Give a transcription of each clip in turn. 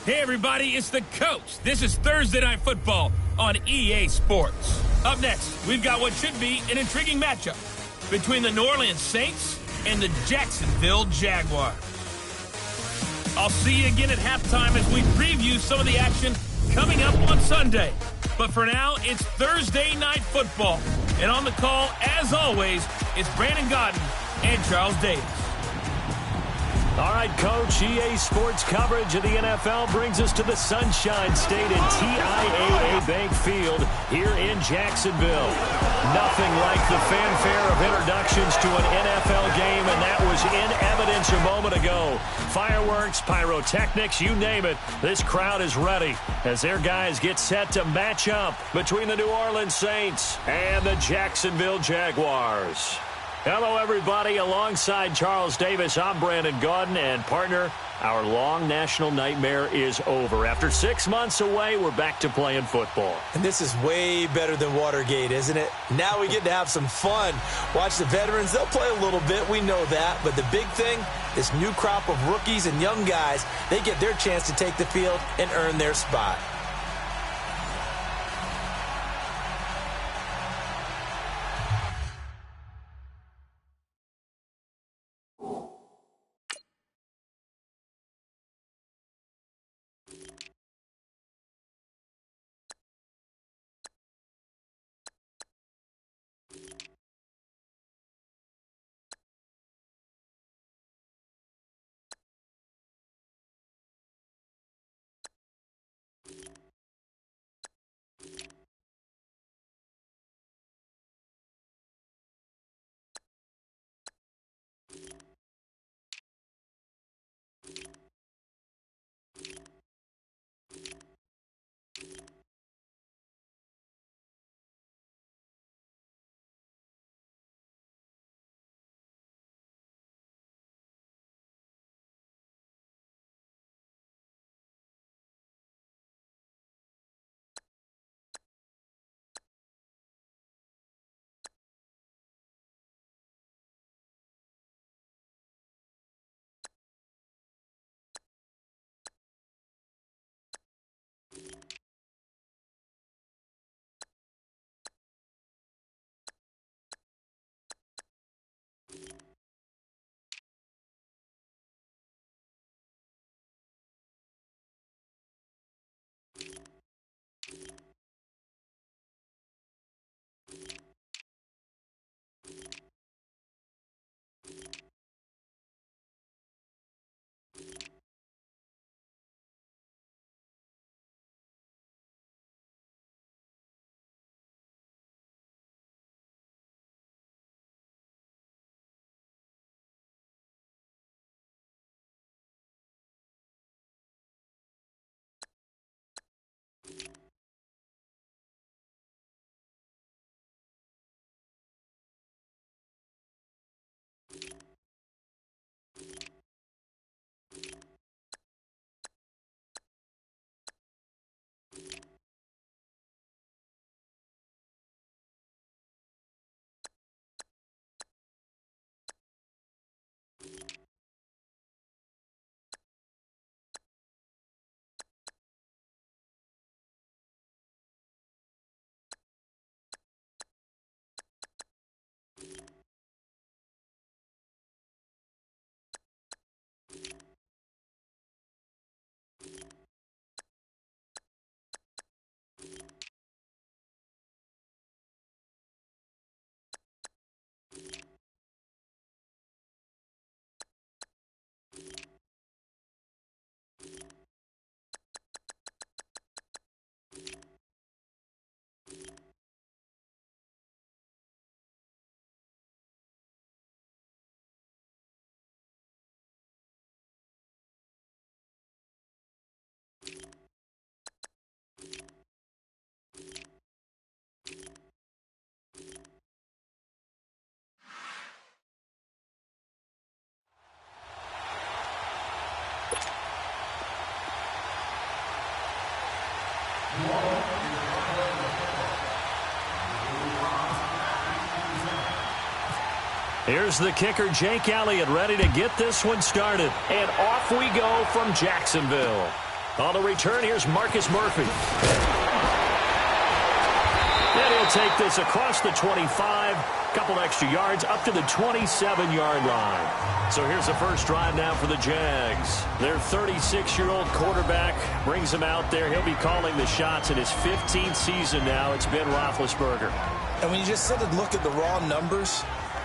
Hey, everybody, it's the coach. This is Thursday Night Football on EA Sports. Up next, we've got what should be an intriguing matchup between the New Orleans Saints and the Jacksonville Jaguars. I'll see you again at halftime as we preview some of the action coming up on Sunday. But for now, it's Thursday Night Football. And on the call, as always, it's Brandon Godden and Charles Davis. All right, Coach, EA Sports coverage of the NFL brings us to the Sunshine State and TIAA Bank Field here in Jacksonville. Nothing like the fanfare of introductions to an NFL game, and that was in evidence a moment ago. Fireworks, pyrotechnics, you name it, this crowd is ready as their guys get set to match up between the New Orleans Saints and the Jacksonville Jaguars. Hello, everybody. Alongside Charles Davis, I'm Brandon Gaudin, and partner, our long national nightmare is over. After 6 months away, we're back to playing football. And this is way better than Watergate, isn't it? Now we get to have some fun. Watch the veterans. They'll play a little bit. We know that. But the big thing, this new crop of rookies and young guys, they get their chance to take the field and earn their spot. Here's the kicker, Jake Elliott, ready to get this one started. And off we go from Jacksonville. On the return, here's Marcus Murphy. And he'll take this across the 25, couple extra yards, up to the 27-yard line. So here's the first drive now for the Jags. Their 36-year-old quarterback brings him out there. He'll be calling the shots in his 15th season now. It's Ben Roethlisberger. And when you just sit and look at the raw numbers,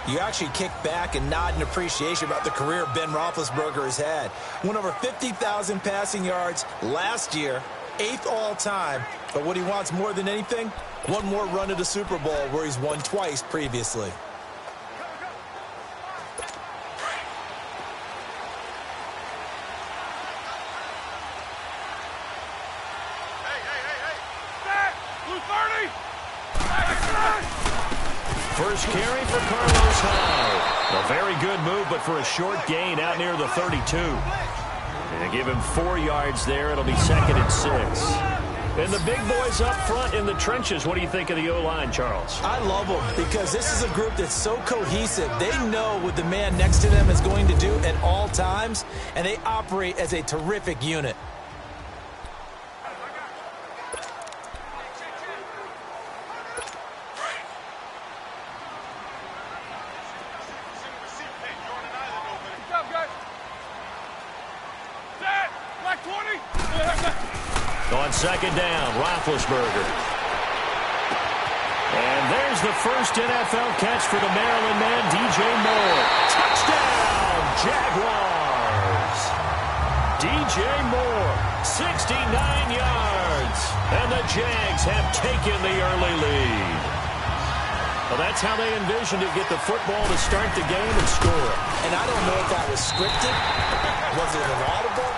you actually kick back and nod in appreciation about the career Ben Roethlisberger has had. Went over 50,000 passing yards last year, 8th all-time. But what he wants more than anything, one more run at the Super Bowl where he's won twice previously. First carry for Carlos Hyde. A very good move, but for a short gain out near the 32. And give him 4 yards there. It'll be 2nd and 6. And the big boys up front in the trenches. What do you think of the O-line, Charles? I love them because this is a group that's so cohesive. They know what the man next to them is going to do at all times, and they operate as a terrific unit. On 2nd down, Roethlisberger. And there's the first NFL catch for the Maryland man, DJ Moore. Touchdown, Jaguars! DJ Moore, 69 yards. And the Jags have taken the early lead. Well, that's how they envisioned it, get the football to start the game and score. And I don't know if that was scripted. Was it an audible?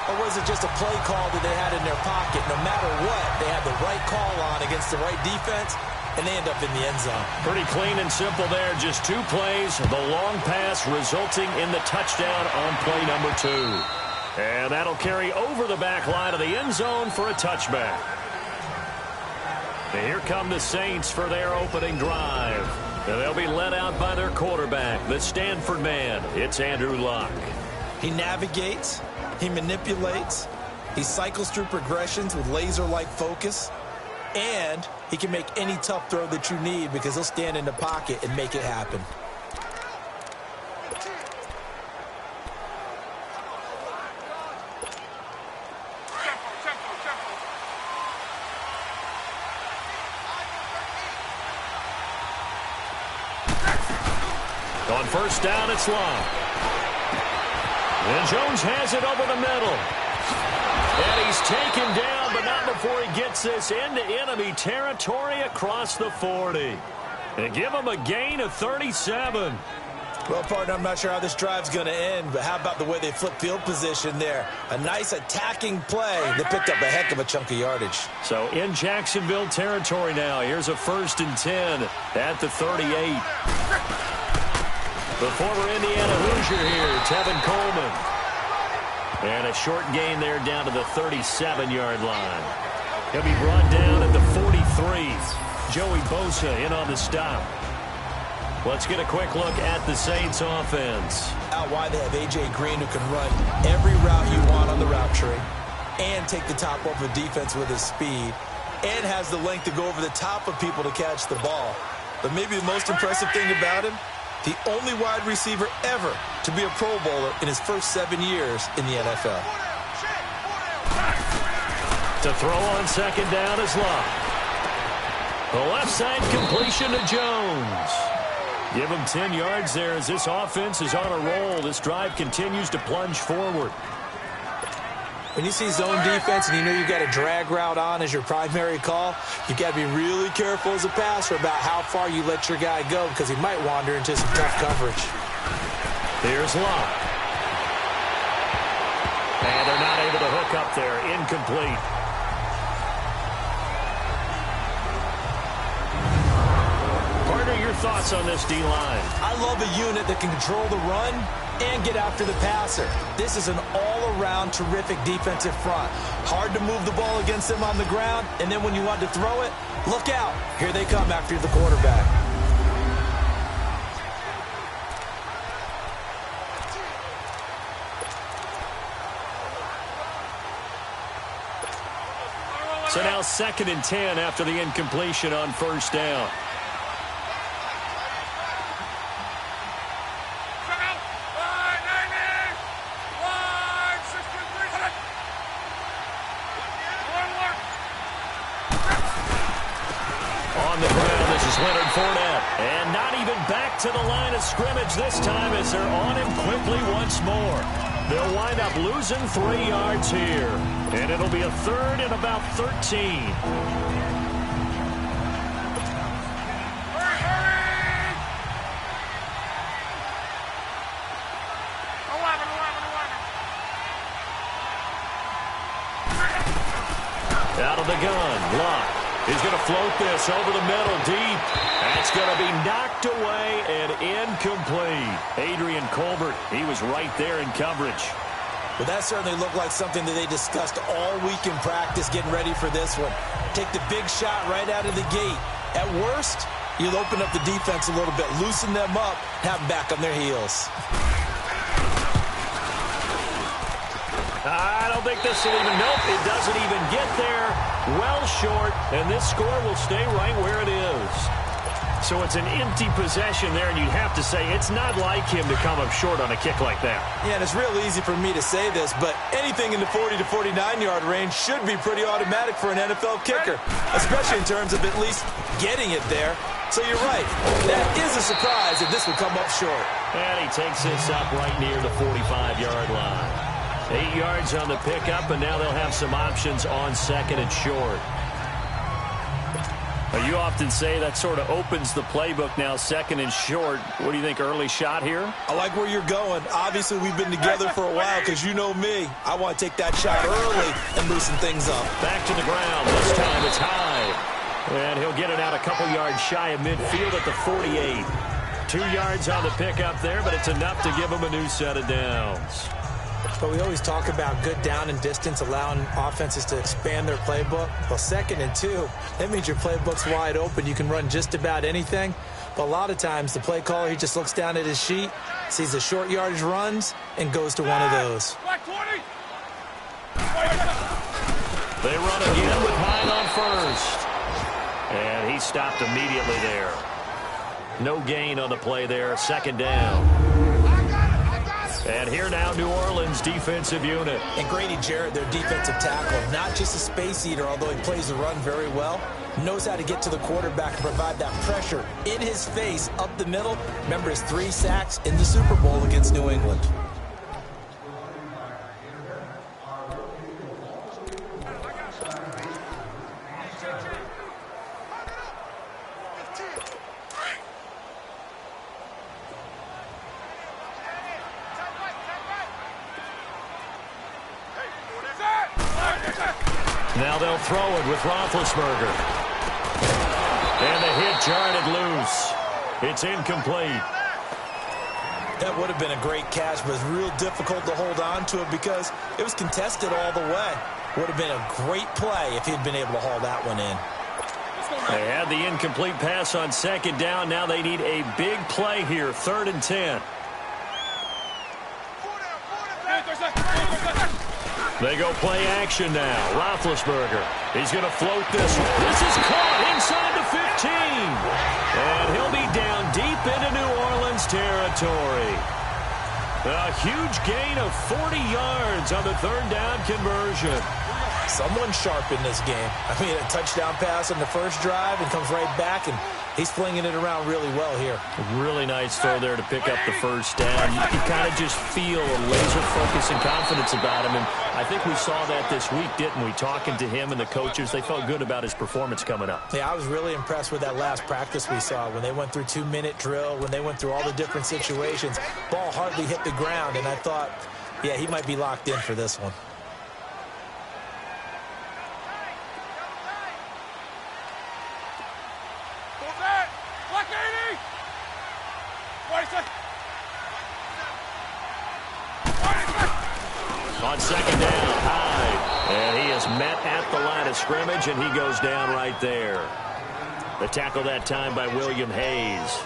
Or was it just a play call that they had in their pocket? No matter what, they had the right call on against the right defense, and they end up in the end zone. Pretty clean and simple there. Just 2 plays. The long pass resulting in the touchdown on play number 2. And that'll carry over the back line of the end zone for a touchback. And here come the Saints for their opening drive. And they'll be led out by their quarterback, the Stanford man. It's Andrew Luck. He navigates. He manipulates, he cycles through progressions with laser-like focus, and he can make any tough throw that you need because he'll stand in the pocket and make it happen. On first down, it's Long. And Jones has it over the middle. And he's taken down, but not before he gets this into enemy territory across the 40. And give him a gain of 37. Well, partner, I'm not sure how this drive's going to end, but how about the way they flip field position there? A nice attacking play that picked up a heck of a chunk of yardage. So in Jacksonville territory now, here's a 1st and 10 at the 38. The former Indiana Hoosier here, Tevin Coleman. And a short gain there down to the 37-yard line. He'll be brought down at the 43. Joey Bosa in on the stop. Let's get a quick look at the Saints offense. Out wide, they have A.J. Green, who can run every route you want on the route tree and take the top off of defense with his speed and has the length to go over the top of people to catch the ball. But maybe the most impressive thing about him, the only wide receiver ever to be a Pro Bowler in his first 7 years in the NFL. To throw on 2nd down is Luck. The left side completion to Jones. Give him 10 yards there as this offense is on a roll. This drive continues to plunge forward. When you see zone defense and you know you've got a drag route on as your primary call, you've got to be really careful as a passer about how far you let your guy go because he might wander into some tough coverage. Here's Locke. And they're not able to hook up there. Incomplete. Partner, your thoughts on this D-line? I love a unit that can control the run and get after the passer. This is an all-around terrific defensive front. Hard to move the ball against them on the ground, and then when you want to throw it, look out. Here they come after the quarterback. So now 2nd and 10 after the incompletion on first down. On the ground, this is Leonard Fournette. And not even back to the line of scrimmage this time as they're on him quickly once more. They'll wind up losing 3 yards here. And it'll be a 3rd and about 13. Out of the gun, Luck. He's going to float this over the middle deep. That's going to be knocked away and incomplete. Adrian Colbert, he was right there in coverage. Well, that certainly looked like something that they discussed all week in practice getting ready for this one. Take the big shot right out of the gate. At worst, you'll open up the defense a little bit, loosen them up, have them back on their heels. I don't think this will even, nope, it doesn't even get there. Well short, and this score will stay right where it is. So it's an empty possession there, and you'd have to say it's not like him to come up short on a kick like that. Yeah, and it's real easy for me to say this, but anything in the 40 to 49-yard range should be pretty automatic for an NFL kicker, especially in terms of at least getting it there. So you're right. That is a surprise if this would come up short. And he takes this up right near the 45-yard line. 8 yards on the pickup, and now they'll have some options on 2nd and short. You often say that sort of opens the playbook now, 2nd and short. What do you think, early shot here? I like where you're going. Obviously, we've been together for a while because you know me. I want to take that shot early and loosen things up. Back to the ground. This time it's high. And he'll get it out a couple yards shy of midfield at the 48. 2 yards on the pickup there, but it's enough to give him a new set of downs. But we always talk about good down and distance, allowing offenses to expand their playbook. Well, 2nd and 2, that means your playbook's wide open. You can run just about anything. But a lot of times, the play caller, he just looks down at his sheet, sees the short yardage runs, and goes to one of those. They run again with Hine on first. And he stopped immediately there. No gain on the play there, 2nd down. And here now, New Orleans defensive unit. And Grady Jarrett, their defensive tackle, not just a space eater, although he plays the run very well, knows how to get to the quarterback and provide that pressure in his face up the middle. Remember his 3 sacks in the Super Bowl against New England. Now they'll throw it with Roethlisberger. And the hit jarred it loose. It's incomplete. That would have been a great catch, but it's real difficult to hold on to it because it was contested all the way. Would have been a great play if he'd been able to haul that one in. They had the incomplete pass on 2nd down. Now they need a big play here, 3rd and 10. They go play action now. Roethlisberger. He's going to float this. This is caught inside the 15. And he'll be down deep into New Orleans territory. A huge gain of 40 yards on the 3rd down conversion. Someone sharp in this game. I mean, a touchdown pass on the first drive and comes right back, and he's flinging it around really well here. Really nice throw there to pick up the 1st down. You kind of just feel a laser focus and confidence about him, and I think we saw that this week, didn't we? Talking to him and the coaches, they felt good about his performance coming up. Yeah, I was really impressed with that last practice we saw when they went through 2-minute drill, when they went through all the different situations. Ball hardly hit the ground, and I thought, yeah, he might be locked in for this one. On 2nd down, Hyde. And he is met at the line of scrimmage, and he goes down right there. The tackle that time by William Hayes.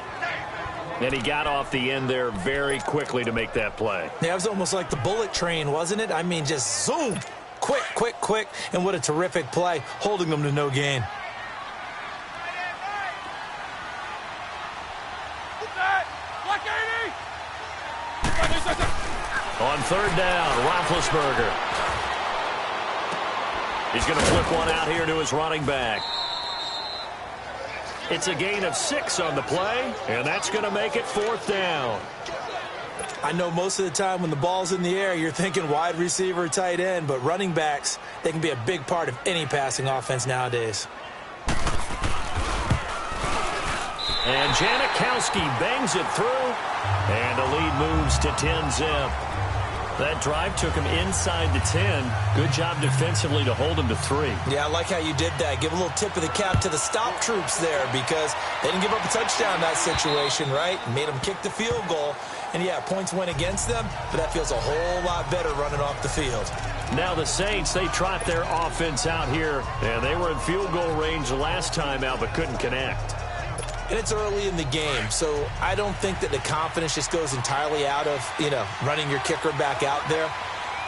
And he got off the end there very quickly to make that play. Yeah, it was almost like the bullet train, wasn't it? I mean, just zoom. Quick, and what a terrific play, holding them to no gain. On third down, Roethlisberger. He's going to flip one out here to his running back. It's a gain of 6 on the play, and that's going to make it 4th down. I know most of the time when the ball's in the air, you're thinking wide receiver, tight end, but running backs, they can be a big part of any passing offense nowadays. And Janikowski bangs it through, and the lead moves to 10-zip. That drive took him inside the 10. Good job defensively to hold him to 3. Yeah, I like how you did that. Give a little tip of the cap to the stop troops there because they didn't give up a touchdown in that situation, right? Made them kick the field goal. And, yeah, points went against them, but that feels a whole lot better running off the field. Now the Saints, they trot their offense out here, and they were in field goal range the last time out but couldn't connect. And it's early in the game, so I don't think that the confidence just goes entirely out of, running your kicker back out there.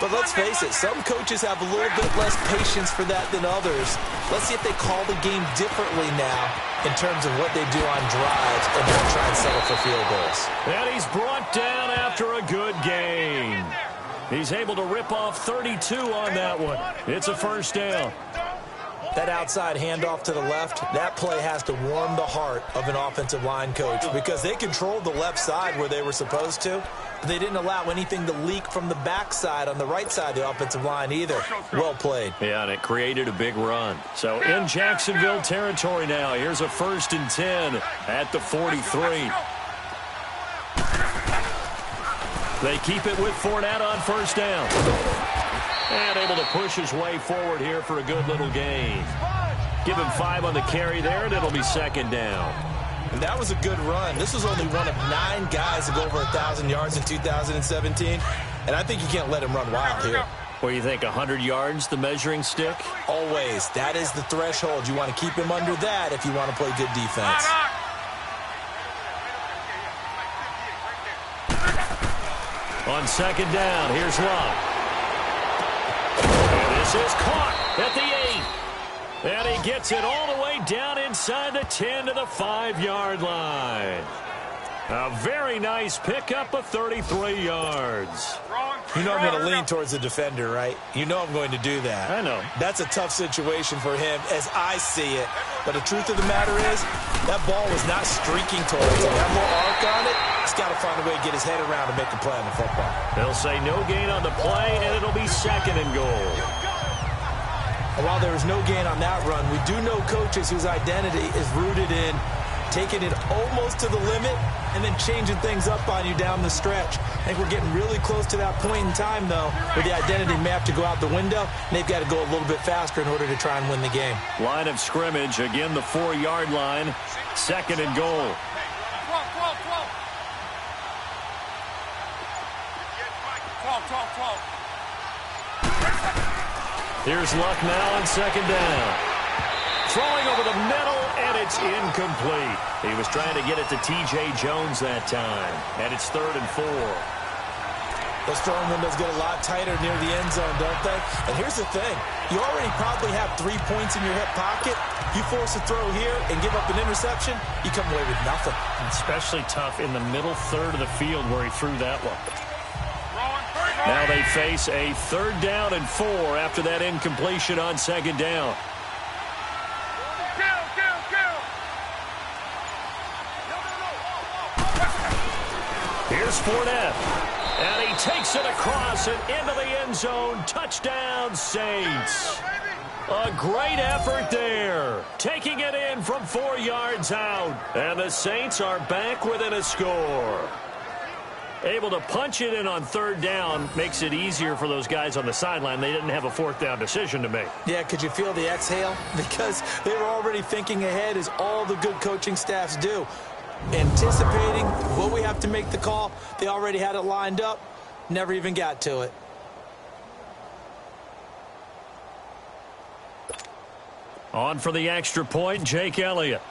But let's face it, some coaches have a little bit less patience for that than others. Let's see if they call the game differently now in terms of what they do on drives and not try and settle for field goals. And he's brought down after a good gain. He's able to rip off 32 on that one. It's a first down. That outside handoff to the left, that play has to warm the heart of an offensive line coach because they controlled the left side where they were supposed to. But they didn't allow anything to leak from the backside on the right side of the offensive line either. Well played. Yeah, and it created a big run. So in Jacksonville territory now, here's a 1st and 10 at the 43. They keep it with Fournette on first down. And able to push his way forward here for a good little gain. Give him 5 on the carry there, and it'll be 2nd down. And that was a good run. This was only one of 9 guys to go over 1,000 yards in 2017. And I think you can't let him run wild here. What do you think, 100 yards, the measuring stick? Always. That is the threshold. You want to keep him under that if you want to play good defense. On 2nd down, here's Love. And this is caught at the 8. And he gets it all the way down inside the 10 to the 5-yard line. A very nice pickup of 33 yards. You know I'm going to lean towards the defender, right? You know I'm going to do that. I know. That's a tough situation for him as I see it. But the truth of the matter is, that ball was not streaking towards him. That little arc on it, he's got to find a way to get his head around and make a play on the football. They'll say no gain on the play, and it'll be 2nd and goal. And while there was no gain on that run, we do know coaches whose identity is rooted in taking it almost to the limit and then changing things up on you down the stretch. I think we're getting really close to that point in time, though, where the identity may have to go out the window, and they've got to go a little bit faster in order to try and win the game. Line of scrimmage, again the 4-yard line, 2nd and goal. Here's Luck now on 2nd down. Throwing over the middle, and it's incomplete. He was trying to get it to T.J. Jones that time, and it's 3rd and 4. Those throwing windows get a lot tighter near the end zone, don't they? And here's the thing. You already probably have 3 points in your hip pocket. You force a throw here and give up an interception, you come away with nothing. Especially tough in the middle third of the field where he threw that one. Now they face a 3rd down and 4 after that incompletion on 2nd down. Here's Fournette, and he takes it across and into the end zone. Touchdown, Saints. A great effort there, taking it in from 4 yards out. And the Saints are back within a score. Able to punch it in on 3rd down makes it easier for those guys on the sideline. They didn't have a 4th down decision to make. Yeah, could you feel the exhale? Because they were already thinking ahead, as all the good coaching staffs do. Anticipating what we have to make the call. They already had it lined up. Never even got to it. On for the extra point, Jake Elliott.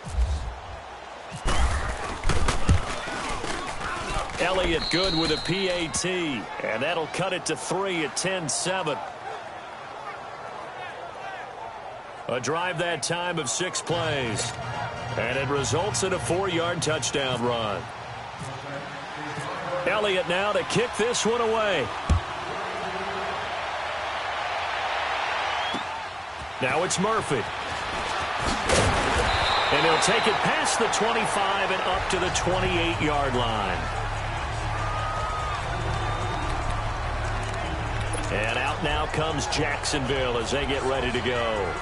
Elliott good with a PAT, and that'll cut it to 3 at 10-7. A drive that time of 6 plays. And it results in a 4-yard touchdown run. Elliott now to kick this one away. Now it's Murphy. And he'll take it past the 25 and up to the 28-yard line. And out now comes Jacksonville as they get ready to go.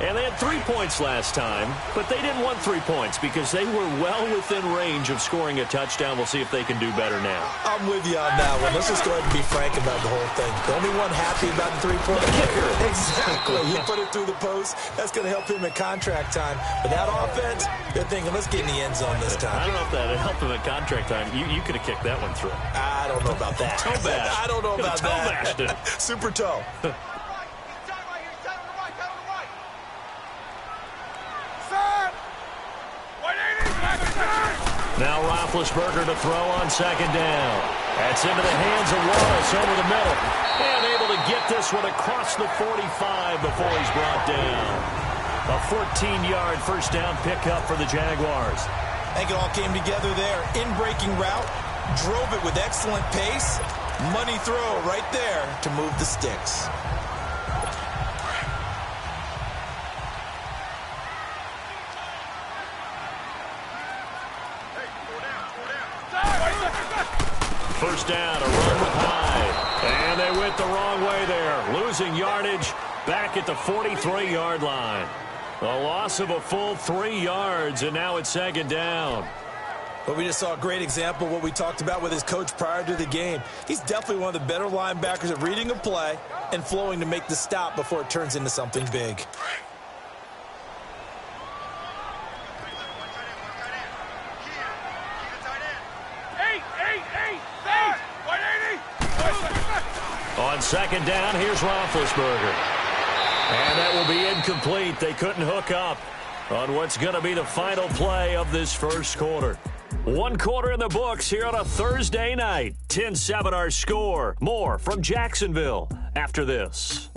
And they had 3 points last time, but they didn't want 3 points because they were well within range of scoring a touchdown. We'll see if they can do better now. I'm with you on that one. Let's just go ahead and be frank about the whole thing. The only one happy about the 3-point kicker. Exactly. He put it through the post. That's going to help him at contract time. But that offense, they're thinking, let's get in the end zone this time. I don't know if that helped him at contract time. You could have kicked that one through. I don't know about that. Toe bash. I don't know about toe that. Bashed it. Super toe. Now Roethlisberger to throw on 2nd down. That's into the hands of Wallace over the middle. And able to get this one across the 45 before he's brought down. A 14-yard first down pickup for the Jaguars. I think it all came together there. In-breaking route, drove it with excellent pace. Money throw right there to move the sticks. First down, a run with Hyde. And they went the wrong way there. Losing yardage back at the 43-yard line. A loss of a full 3 yards, and now it's 2nd down. But we just saw a great example of what we talked about with his coach prior to the game. He's definitely one of the better linebackers at reading a play and flowing to make the stop before it turns into something big. On 2nd down, here's Roethlisberger. And that will be incomplete. They couldn't hook up on what's going to be the final play of this first quarter. 1 quarter in the books here on a Thursday night. 10-7 our score. More from Jacksonville after this.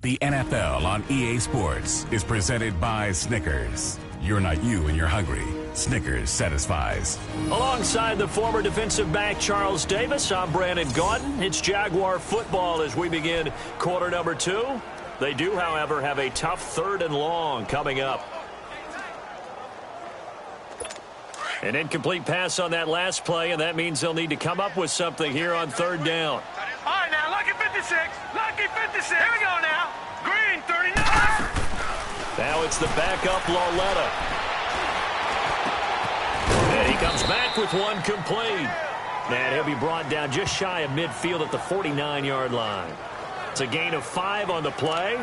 The NFL on EA Sports is presented by Snickers. You're not you when you're hungry. Snickers satisfies. Alongside the former defensive back Charles Davis, I'm Brandon Gaudin. It's Jaguar football as we begin quarter number 2. They do, however, have a tough 3rd and long coming up. An incomplete pass on that last play, and that means they'll need to come up with something here on 3rd down. All right, now, lucky 56. Lucky 56. Here we go now. Green, 39. Now it's the backup Lauletta. And he comes back with one complete. And he'll be brought down just shy of midfield at the 49-yard line. It's a gain of 5 on the play.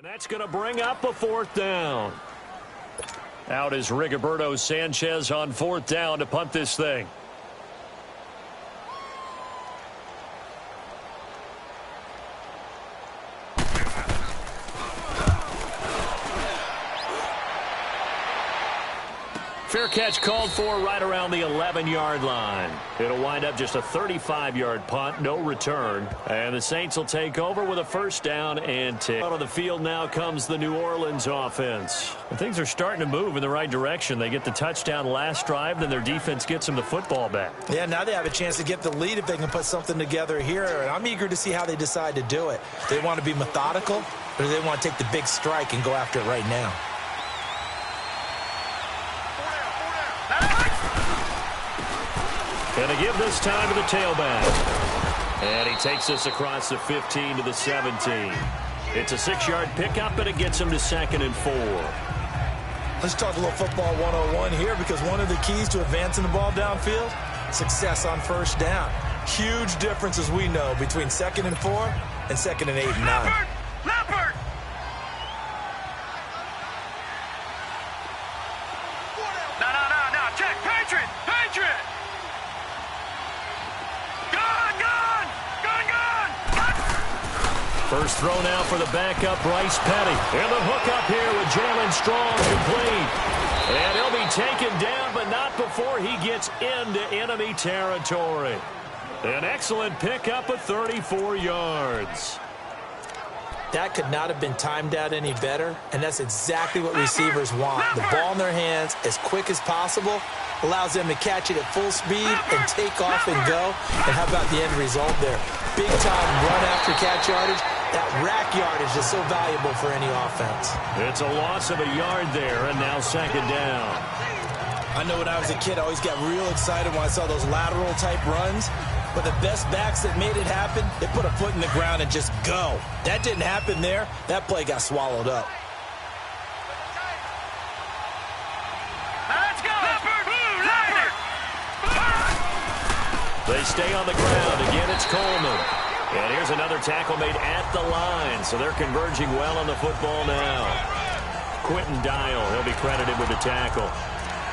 And that's going to bring up a 4th down. Out is Rigoberto Sanchez on 4th down to punt this thing. Fair catch called for right around the 11-yard line. It'll wind up just a 35-yard punt, no return. And the Saints will take over with a 1st down and 10. Out of the field now comes the New Orleans offense. And things are starting to move in the right direction. They get the touchdown last drive, then their defense gets them the football back. Yeah, now they have a chance to get the lead if they can put something together here. And I'm eager to see how they decide to do it. Do they want to be methodical, or do they want to take the big strike and go after it right now? Going to give this time to the tailback. And he takes us across the 15 to the 17. It's a 6-yard pickup, and it gets him to 2nd and 4. Let's talk a little football 101 here, because one of the keys to advancing the ball downfield, success on 1st down. Huge difference, as we know, between 2nd and 4 and 2nd and 8 and 9. Leopard! No, check, Patriot! First throw now for the backup, Bryce Petty. And the hook up here with Jalen Strong complete. And he'll be taken down, but not before he gets into enemy territory. An excellent pickup of 34 yards. That could not have been timed out any better, and that's exactly what receivers want. The ball in their hands as quick as possible, allows them to catch it at full speed and take off and go. And how about the end result there? Big-time run after catch yardage. That rack yardage is so valuable for any offense. It's a loss of a yard there, and now 2nd down. I know when I was a kid, I always got real excited when I saw those lateral-type runs. But the best backs that made it happen, they put a foot in the ground and just go. That didn't happen there. That play got swallowed up. Let's go! Leopard! They stay on the ground. Again, it's Coleman. And here's another tackle made at the line. So they're converging well on the football now. Quentin Dial, he'll be credited with the tackle.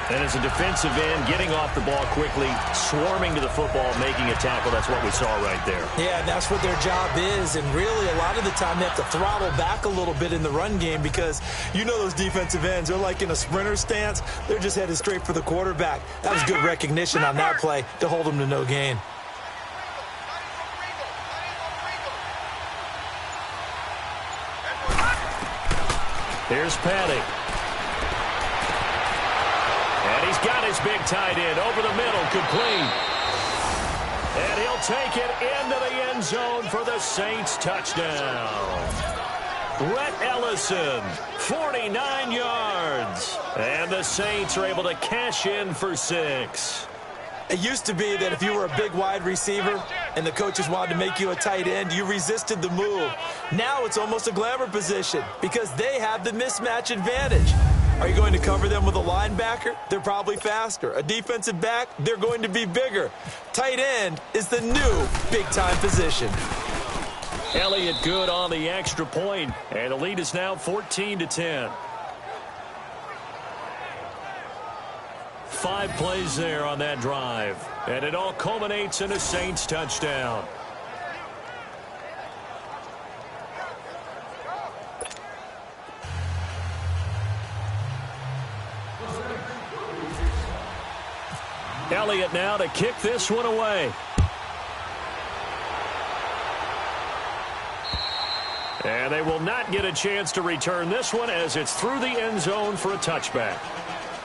And as a defensive end, getting off the ball quickly, swarming to the football, making a tackle. That's what we saw right there. Yeah, and that's what their job is. And really, a lot of the time, they have to throttle back a little bit in the run game because you know those defensive ends, they're like in a sprinter stance. They're just headed straight for the quarterback. That was good recognition on that play to hold them to no gain. Here's Petty. And he's got his big tight end over the middle, complete. And he'll take it into the end zone for the Saints touchdown. Rhett Ellison, 49 yards. And the Saints are able to cash in for 6. It used to be that if you were a big wide receiver and the coaches wanted to make you a tight end, you resisted the move. Now it's almost a glamour position because they have the mismatch advantage. Are you going to cover them with a linebacker? They're probably faster. A defensive back? They're going to be bigger. Tight end is the new big-time position. Elliott good on the extra point, and the lead is now 14-10. 5 plays there on that drive, and it all culminates in a Saints touchdown. Elliott now to kick this one away. And they will not get a chance to return this one as it's through the end zone for a touchback.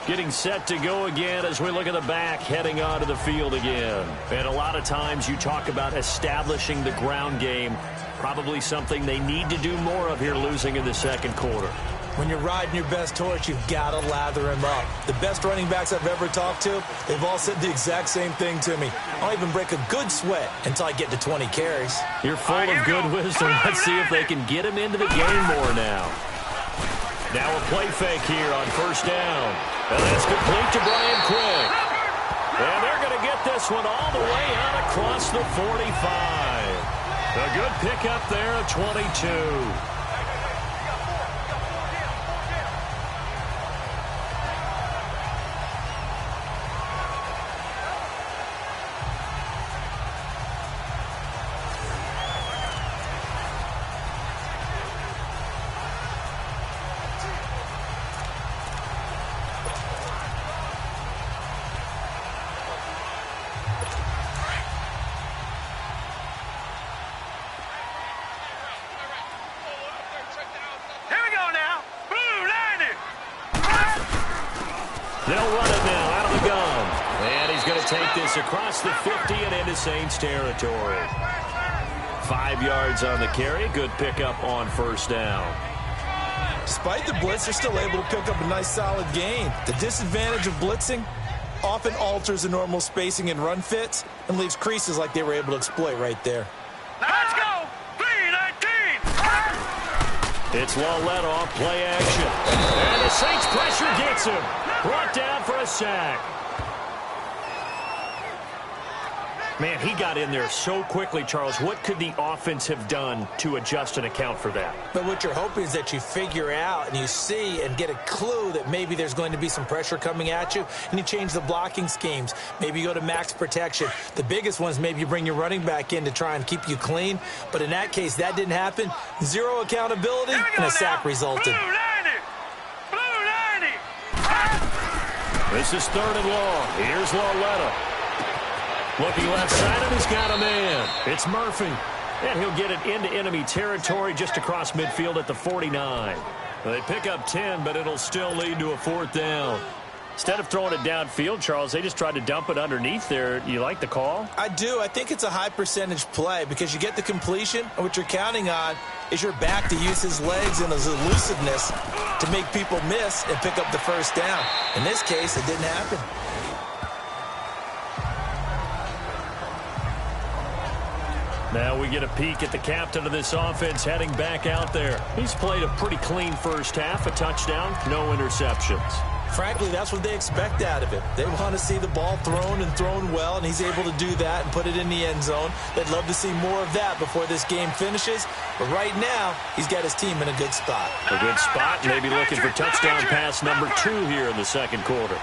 Getting set to go again as we look at the back, heading onto the field again. And a lot of times you talk about establishing the ground game. Probably something they need to do more of here, losing in the second quarter. When you're riding your best horse, you've got to lather him up. The best running backs I've ever talked to, they've all said the exact same thing to me. I don't even break a good sweat until I get to 20 carries. You're full of good wisdom. Let's see if they can get him into the game more now. Now a play fake here on first down. And that's complete to Brian Quick. And they're going to get this one all the way out across the 45. A good pickup there of 22. take this across the 50 and into Saints territory. 5 yards on the carry. Good pickup on first down. Despite the blitz, they're still able to pick up a nice solid gain. The disadvantage of blitzing often alters the normal spacing and run fits and leaves creases like they were able to exploit right there. Let's go! 3-19! It's Lawlett off play action. And the Saints pressure gets him. Brought down for a sack. Man, he got in there so quickly, Charles. What could the offense have done to adjust and account for that? But what you're hoping is that you figure out and you see and get a clue that maybe there's going to be some pressure coming at you, and you change the blocking schemes. Maybe you go to max protection. The biggest one is maybe you bring your running back in to try and keep you clean. But in that case, that didn't happen. Zero accountability, and a sack resulted. Blue 90! Blue 90! This is 3rd and long. Here's Lawlett. Looking left side, and he's got a man. It's Murphy. And he'll get it into enemy territory just across midfield at the 49. They pick up 10, but it'll still lead to a 4th down. Instead of throwing it downfield, Charles, they just tried to dump it underneath there. You like the call? I do. I think it's a high percentage play because you get the completion, and what you're counting on is your back to use his legs and his elusiveness to make people miss and pick up the first down. In this case, it didn't happen. Now we get a peek at the captain of this offense heading back out there. He's played a pretty clean first half, a touchdown, no interceptions. Frankly, that's what they expect out of him. They want to see the ball thrown and thrown well, and he's able to do that and put it in the end zone. They'd love to see more of that before this game finishes. But right now, he's got his team in a good spot. A good spot, maybe looking for touchdown pass number 2 here in the second quarter.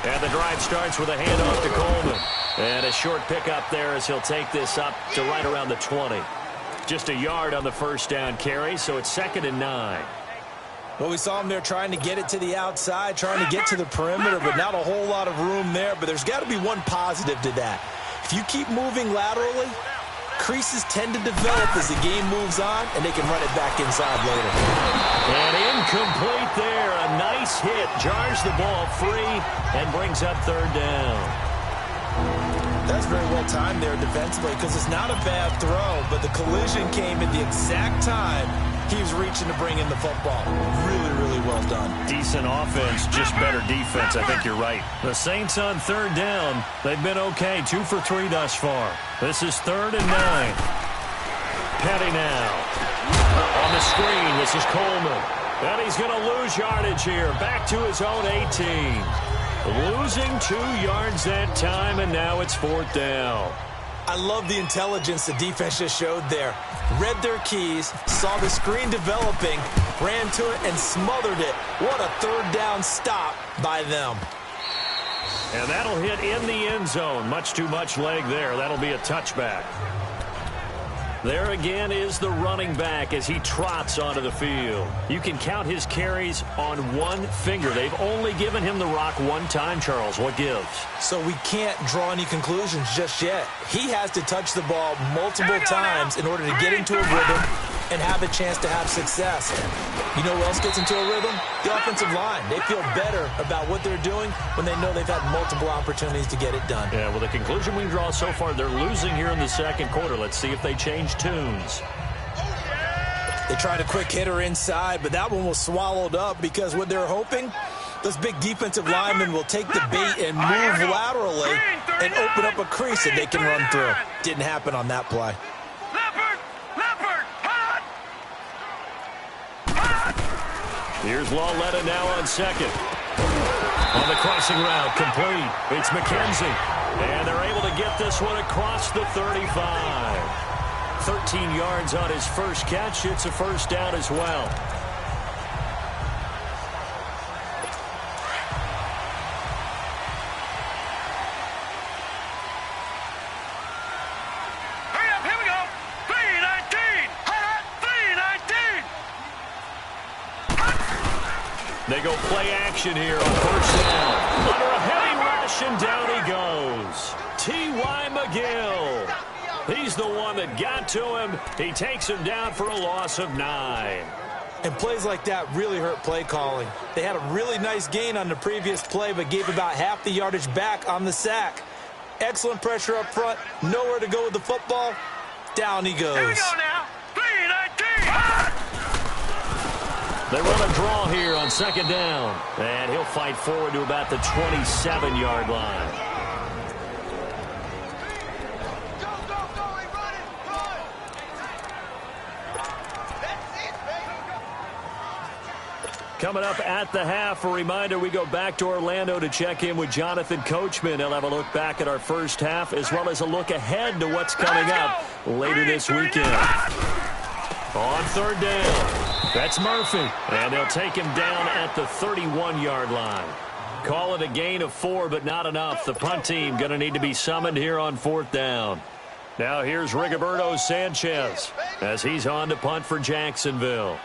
And the drive starts with a handoff to Coleman. And a short pickup there as he'll take this up to right around the 20. Just a yard on the first down carry, so it's 2nd and 9. Well, we saw him there trying to get it to the outside, trying to get to the perimeter, but not a whole lot of room there. But there's got to be one positive to that. If you keep moving laterally, creases tend to develop as the game moves on, and they can run it back inside later. And incomplete there. A nice hit. Jars the ball free and brings up 3rd down. That's very well timed there defensively because it's not a bad throw, but the collision came at the exact time he was reaching to bring in the football. Really, really well done. Decent offense, just better defense. I think you're right. The Saints on 3rd down. They've been okay. 2 for 3 thus far. This is 3rd and 9. Petty now. On the screen, this is Coleman. And he's going to lose yardage here. Back to his own 18. Losing 2 yards that time, and now it's 4th down. I love the intelligence the defense just showed there. Read their keys, saw the screen developing, ran to it, and smothered it. What a 3rd down stop by them. And that'll hit in the end zone. Much too much leg there. That'll be a touchback. There again is the running back as he trots onto the field. You can count his carries on one finger. They've only given him the rock 1 time, Charles. What gives? So we can't draw any conclusions just yet. He has to touch the ball multiple times in order to get into a rhythm and have a chance to have success. You know who else gets into a rhythm? The offensive line. They feel better about what they're doing when they know they've had multiple opportunities to get it done. Yeah, well, the conclusion we draw so far, they're losing here in the second quarter. Let's see if they change tunes. They tried a quick hitter inside, but that one was swallowed up because what they're hoping, those big defensive linemen will take the bait and move laterally and open up a crease that they can run through. Didn't happen on that play. Here's Lawlett now on 2nd. On the crossing route, complete. It's McKenzie. And they're able to get this one across the 35. 13 yards on his first catch. It's a first down as well. Hurry up, here we go. 3-19. 3-19. They go play action here on first down. Under a heavy rush, and down he goes. T.Y. McGill. He's the one that got to him. He takes him down for a loss of 9. And plays like that really hurt play calling. They had a really nice gain on the previous play, but gave about half the yardage back on the sack. Excellent pressure up front. Nowhere to go with the football. Down he goes. Here we go now. 3-19. They run a draw here on second down. And he'll fight forward to about the 27-yard line. Coming up at the half, a reminder, we go back to Orlando to check in with Jonathan Coachman. He'll have a look back at our first half as well as a look ahead to what's coming up later this weekend. On third down, that's Murphy, and they'll take him down at the 31-yard line. Call it a gain of 4, but not enough. The punt team going to need to be summoned here on fourth down. Now here's Rigoberto Sanchez as he's on to punt for Jacksonville.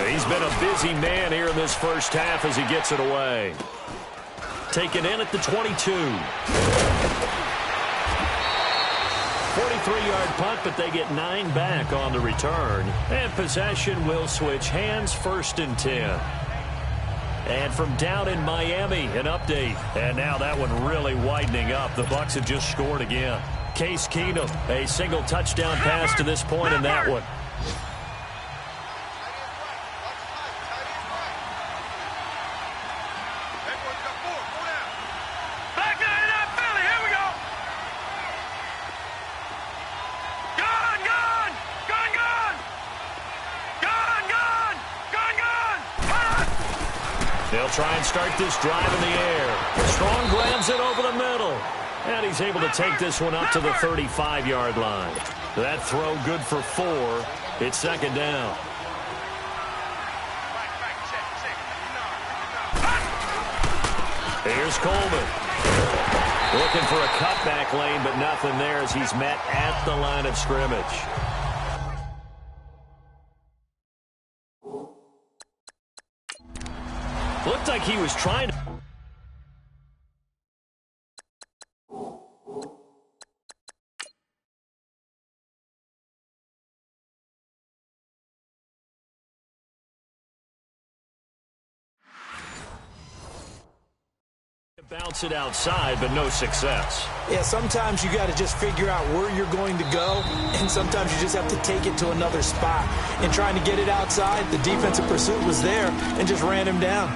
He's been a busy man here in this first half as he gets it away. Taken in at the 22. 43-yard punt, but they get 9 back on the return. And possession will switch hands, 1st and 10. And from down in Miami, an update. And now that one really widening up. The Bucs have just scored again. Case Keenum, a single touchdown pass to this point in that one. They'll try and start this drive in the air. Strong grabs it over the middle. And he's able to take this one up to the 35-yard line. That throw good for 4. It's second down. Here's Coleman. Looking for a cutback lane, but nothing there as he's met at the line of scrimmage. Looked like he was trying to... bounce it outside, but no success. Yeah, sometimes you got to just figure out where you're going to go, and sometimes you just have to take it to another spot. And trying to get it outside, the defensive pursuit was there and just ran him down.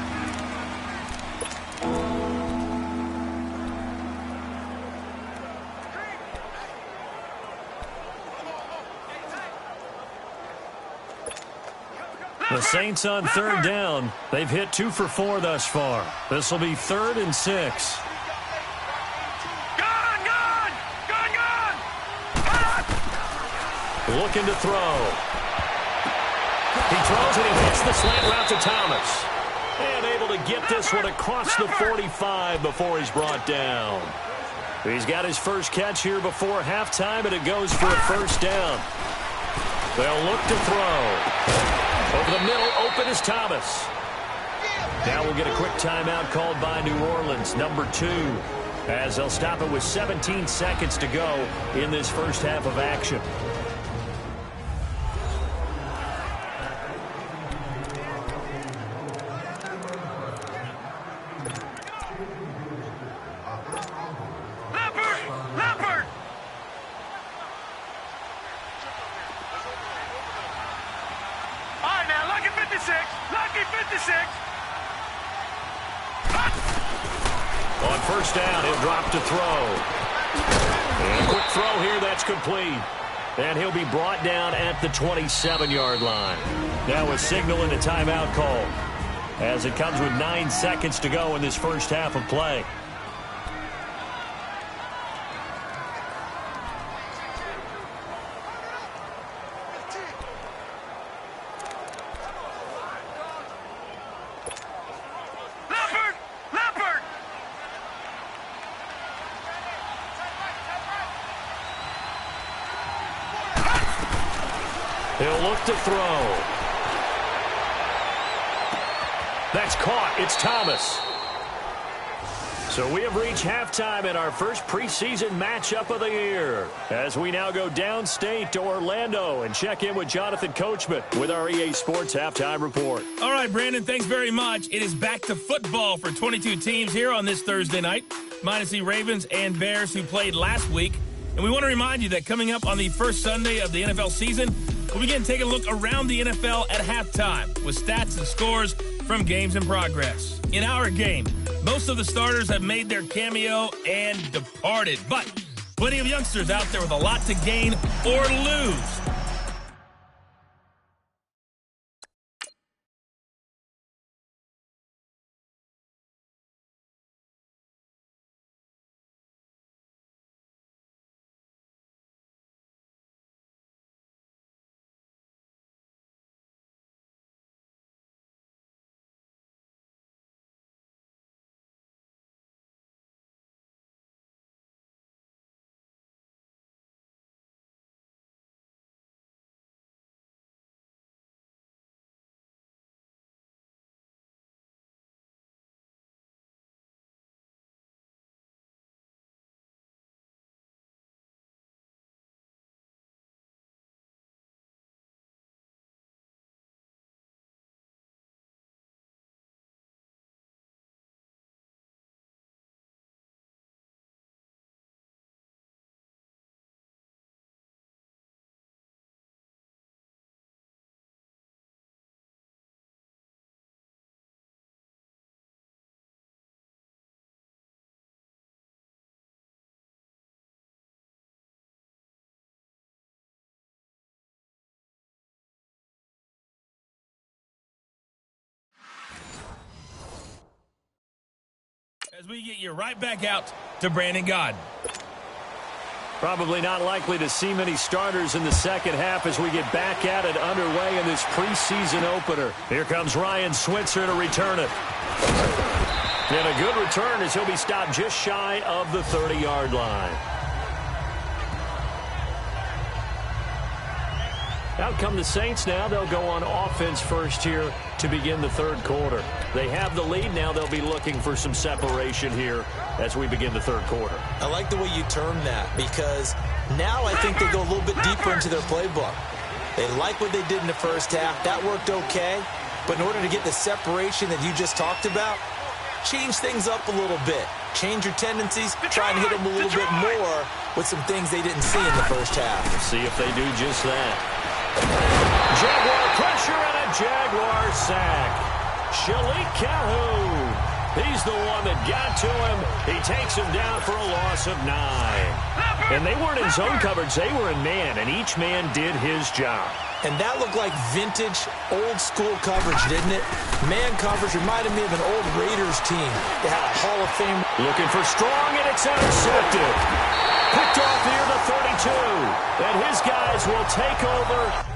The Saints on third down. They've hit 2 for 4 thus far. This will be 3rd and 6. Looking to throw. He throws and he hits the slant route to Thomas. And able to get this one across the 45 before he's brought down. He's got his first catch here before halftime, and it goes for a first down. They'll look to throw. Over the middle, open is Thomas. Now we'll get a quick timeout called by New Orleans, number 2, as they'll stop it with 17 seconds to go in this first half of action. On first down, he'll drop to throw. And a quick throw here, that's complete. And he'll be brought down at the 27-yard line. Now a signal and a timeout call as it comes with 9 seconds to go in this first half of play. He'll look to throw. That's caught. It's Thomas. So we have reached halftime in our first preseason matchup of the year, as we now go downstate to Orlando and check in with Jonathan Coachman with our EA Sports Halftime Report. All right, Brandon, thanks very much. It is back to football for 22 teams here on this Thursday night, minus the Ravens and Bears who played last week. And we want to remind you that coming up on the first Sunday of the NFL season, we'll begin taking a look around the NFL at halftime with stats and scores from games in progress. In our game, most of the starters have made their cameo and departed, but plenty of youngsters out there with a lot to gain or lose. As we get you right back out to Brandon Godden. Probably not likely to see many starters in the second half as we get back at it underway in this preseason opener. Here comes Ryan Switzer to return it. And a good return as he'll be stopped just shy of the 30-yard line. Out come the Saints now. They'll go on offense first here to begin the third quarter. They have the lead now. They'll be looking for some separation here as we begin the third quarter. I like the way you term that because now I think they go a little bit deeper into their playbook. They like what they did in the first half. That worked okay. But in order to get the separation that you just talked about, change things up a little bit. Change your tendencies. Try and hit them a little bit more with some things they didn't see in the first half. We'll see if they do just that. Jaguar pressure and a Jaguar sack. Shalik Calhoun. He's the one that got to him. He takes him down for a loss of 9. And they weren't in zone coverage. They were in man, and each man did his job. And that looked like vintage, old-school coverage, didn't it? Man coverage reminded me of an old Raiders team that had a Hall of Fame. Looking for strong, and it's intercepted. Picked off near the 32. And his guys will take over.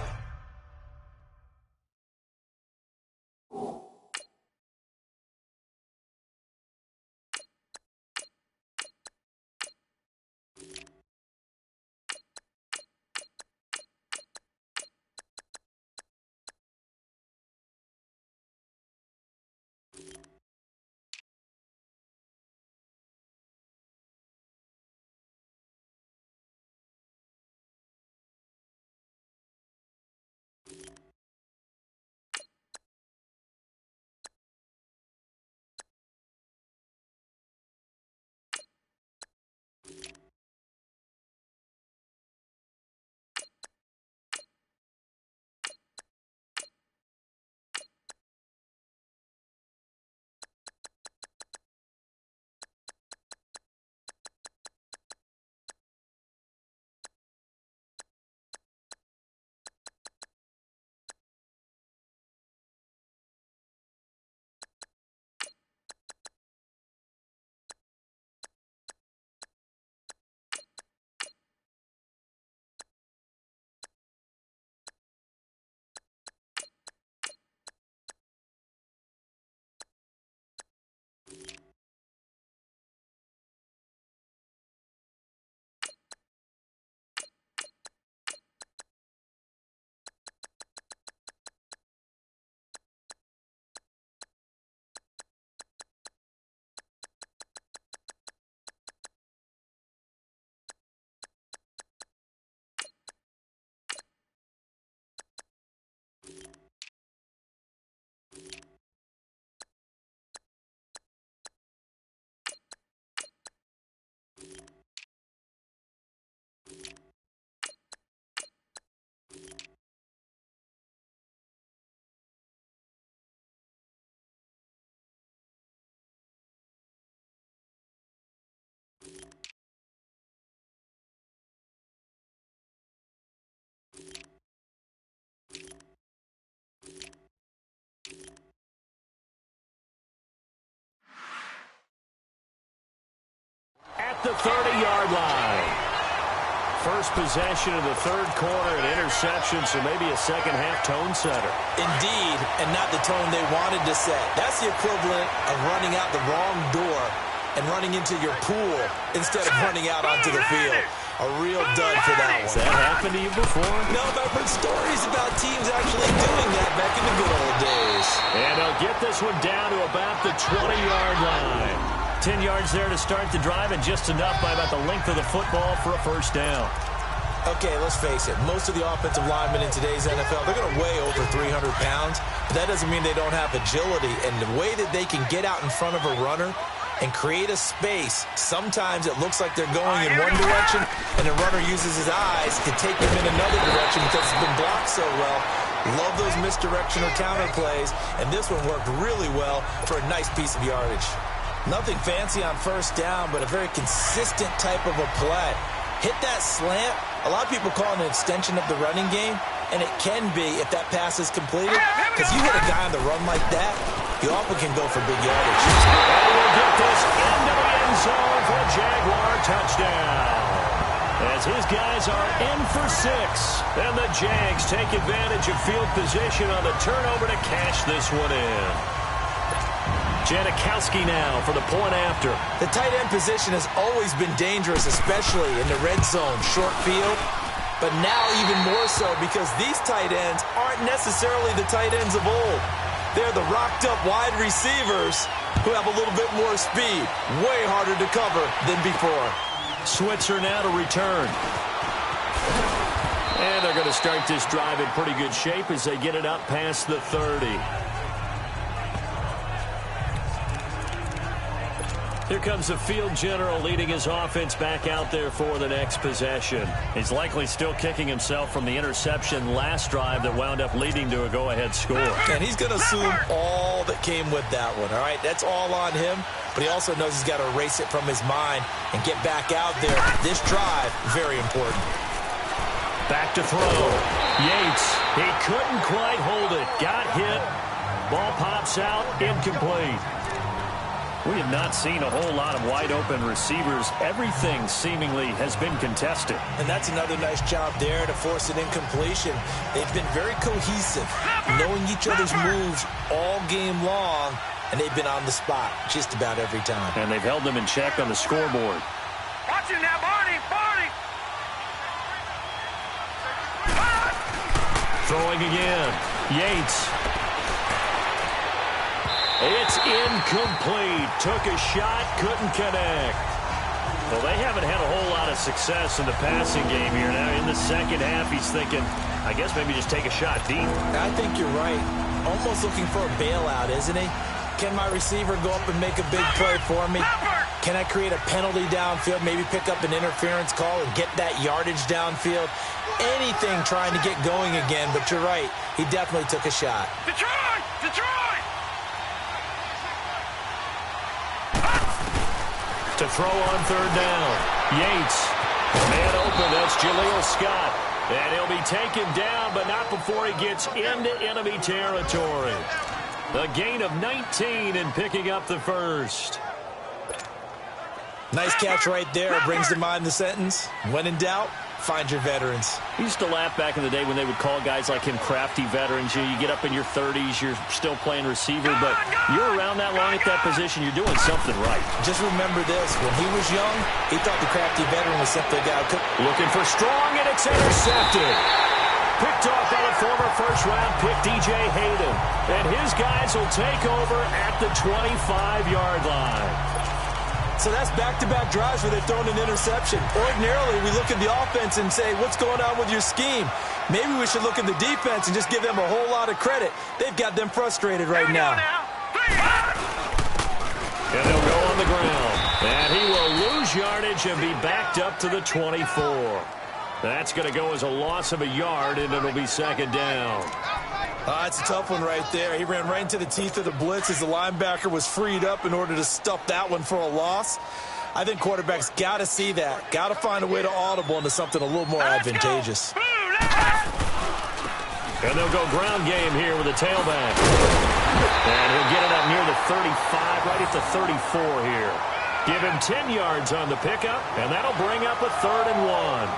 at the 30-yard line. First possession of the third quarter, an interception, so maybe a second-half tone setter. Indeed, and not the tone they wanted to set. That's the equivalent of running out the wrong door and running into your pool instead of running out onto the field. A real dud for that one. Has that happened to you before? No, but I've heard stories about teams actually doing that back in the good old days. And they'll get this one down to about the 20-yard line. 10 yards there to start the drive, and just enough by about the length of the football for a first down. Okay, let's face it. Most of the offensive linemen in today's NFL, they're going to weigh over 300 pounds, but that doesn't mean they don't have agility. And the way that they can get out in front of a runner and create a space, sometimes it looks like they're going in one direction, and the runner uses his eyes to take him in another direction because it's been blocked so well. Love those misdirection or counter plays, and this one worked really well for a nice piece of yardage. Nothing fancy on first down, but a very consistent type of a play. Hit that slant. A lot of people call it an extension of the running game, and it can be if that pass is completed, because you hit a guy on the run like that, you often can go for big yardage. And we'll get this into the end zone for a Jaguar touchdown. As his guys are in for 6, and the Jags take advantage of field position on the turnover to cash this one in. Janikowski now for the point after. The tight end position has always been dangerous, especially in the red zone, short field. But now even more so because these tight ends aren't necessarily the tight ends of old. They're the rocked-up wide receivers who have a little bit more speed. Way harder to cover than before. Switzer now to return. And they're going to start this drive in pretty good shape as they get it up past the 30. Here comes the field general leading his offense back out there for the next possession. He's likely still kicking himself from the interception last drive that wound up leading to a go-ahead score. And he's going to assume all that came with that one, all right? That's all on him, but he also knows he's got to erase it from his mind and get back out there. This drive, very important. Back to throw. Yates, he couldn't quite hold it. Got hit. Ball pops out, incomplete. We have not seen a whole lot of wide-open receivers. Everything seemingly has been contested. And that's another nice job there to force an incompletion. They've been very cohesive, knowing each other's moves all game long, and they've been on the spot just about every time. And they've held them in check on the scoreboard. Watch it now, Barney! Barney! Throwing again. Yates. It's incomplete. Took a shot, couldn't connect. Well, they haven't had a whole lot of success in the passing game here. Now, in the second half, he's thinking, I guess maybe just take a shot deep. I think you're right. Almost looking for a bailout, isn't he? Can my receiver go up and make a big play for me? Can I create a penalty downfield, maybe pick up an interference call and get that yardage downfield? Anything trying to get going again, but you're right. He definitely took a shot. Detroit! Detroit! To throw on third down. Yates. Man open. That's Jaleel Scott. And he'll be taken down, but not before he gets into enemy territory. A gain of 19 and picking up the first. Nice catch right there. Brings to mind the sentence, when in doubt, find your veterans. I used to laugh back in the day when they would call guys like him crafty veterans. You get up in your 30s, you're still playing receiver, but you're around that long at that position, you're doing something right. Just remember this, when he was young, he thought the crafty veteran was simply a guy who could... Looking for strong, and it's intercepted. Picked off by the former first-round pick, DJ Hayden. And his guys will take over at the 25-yard line. So that's back-to-back drives where they've thrown an interception. Ordinarily, we look at the offense and say, what's going on with your scheme? Maybe we should look at the defense and just give them a whole lot of credit. They've got them frustrated right now. And they'll go on the ground. And he will lose yardage and be backed up to the 24. That's going to go as a loss of a yard, and it'll be second down. It's a tough one right there. He ran right into the teeth of the blitz as the linebacker was freed up in order to stuff that one for a loss. I think quarterbacks got to see that. Got to find a way to audible into something a little more advantageous. And they'll go ground game here with a tailback. And he'll get it up near the 35, right at the 34 here. Give him 10 yards on the pickup, and that'll bring up a 3rd and 1.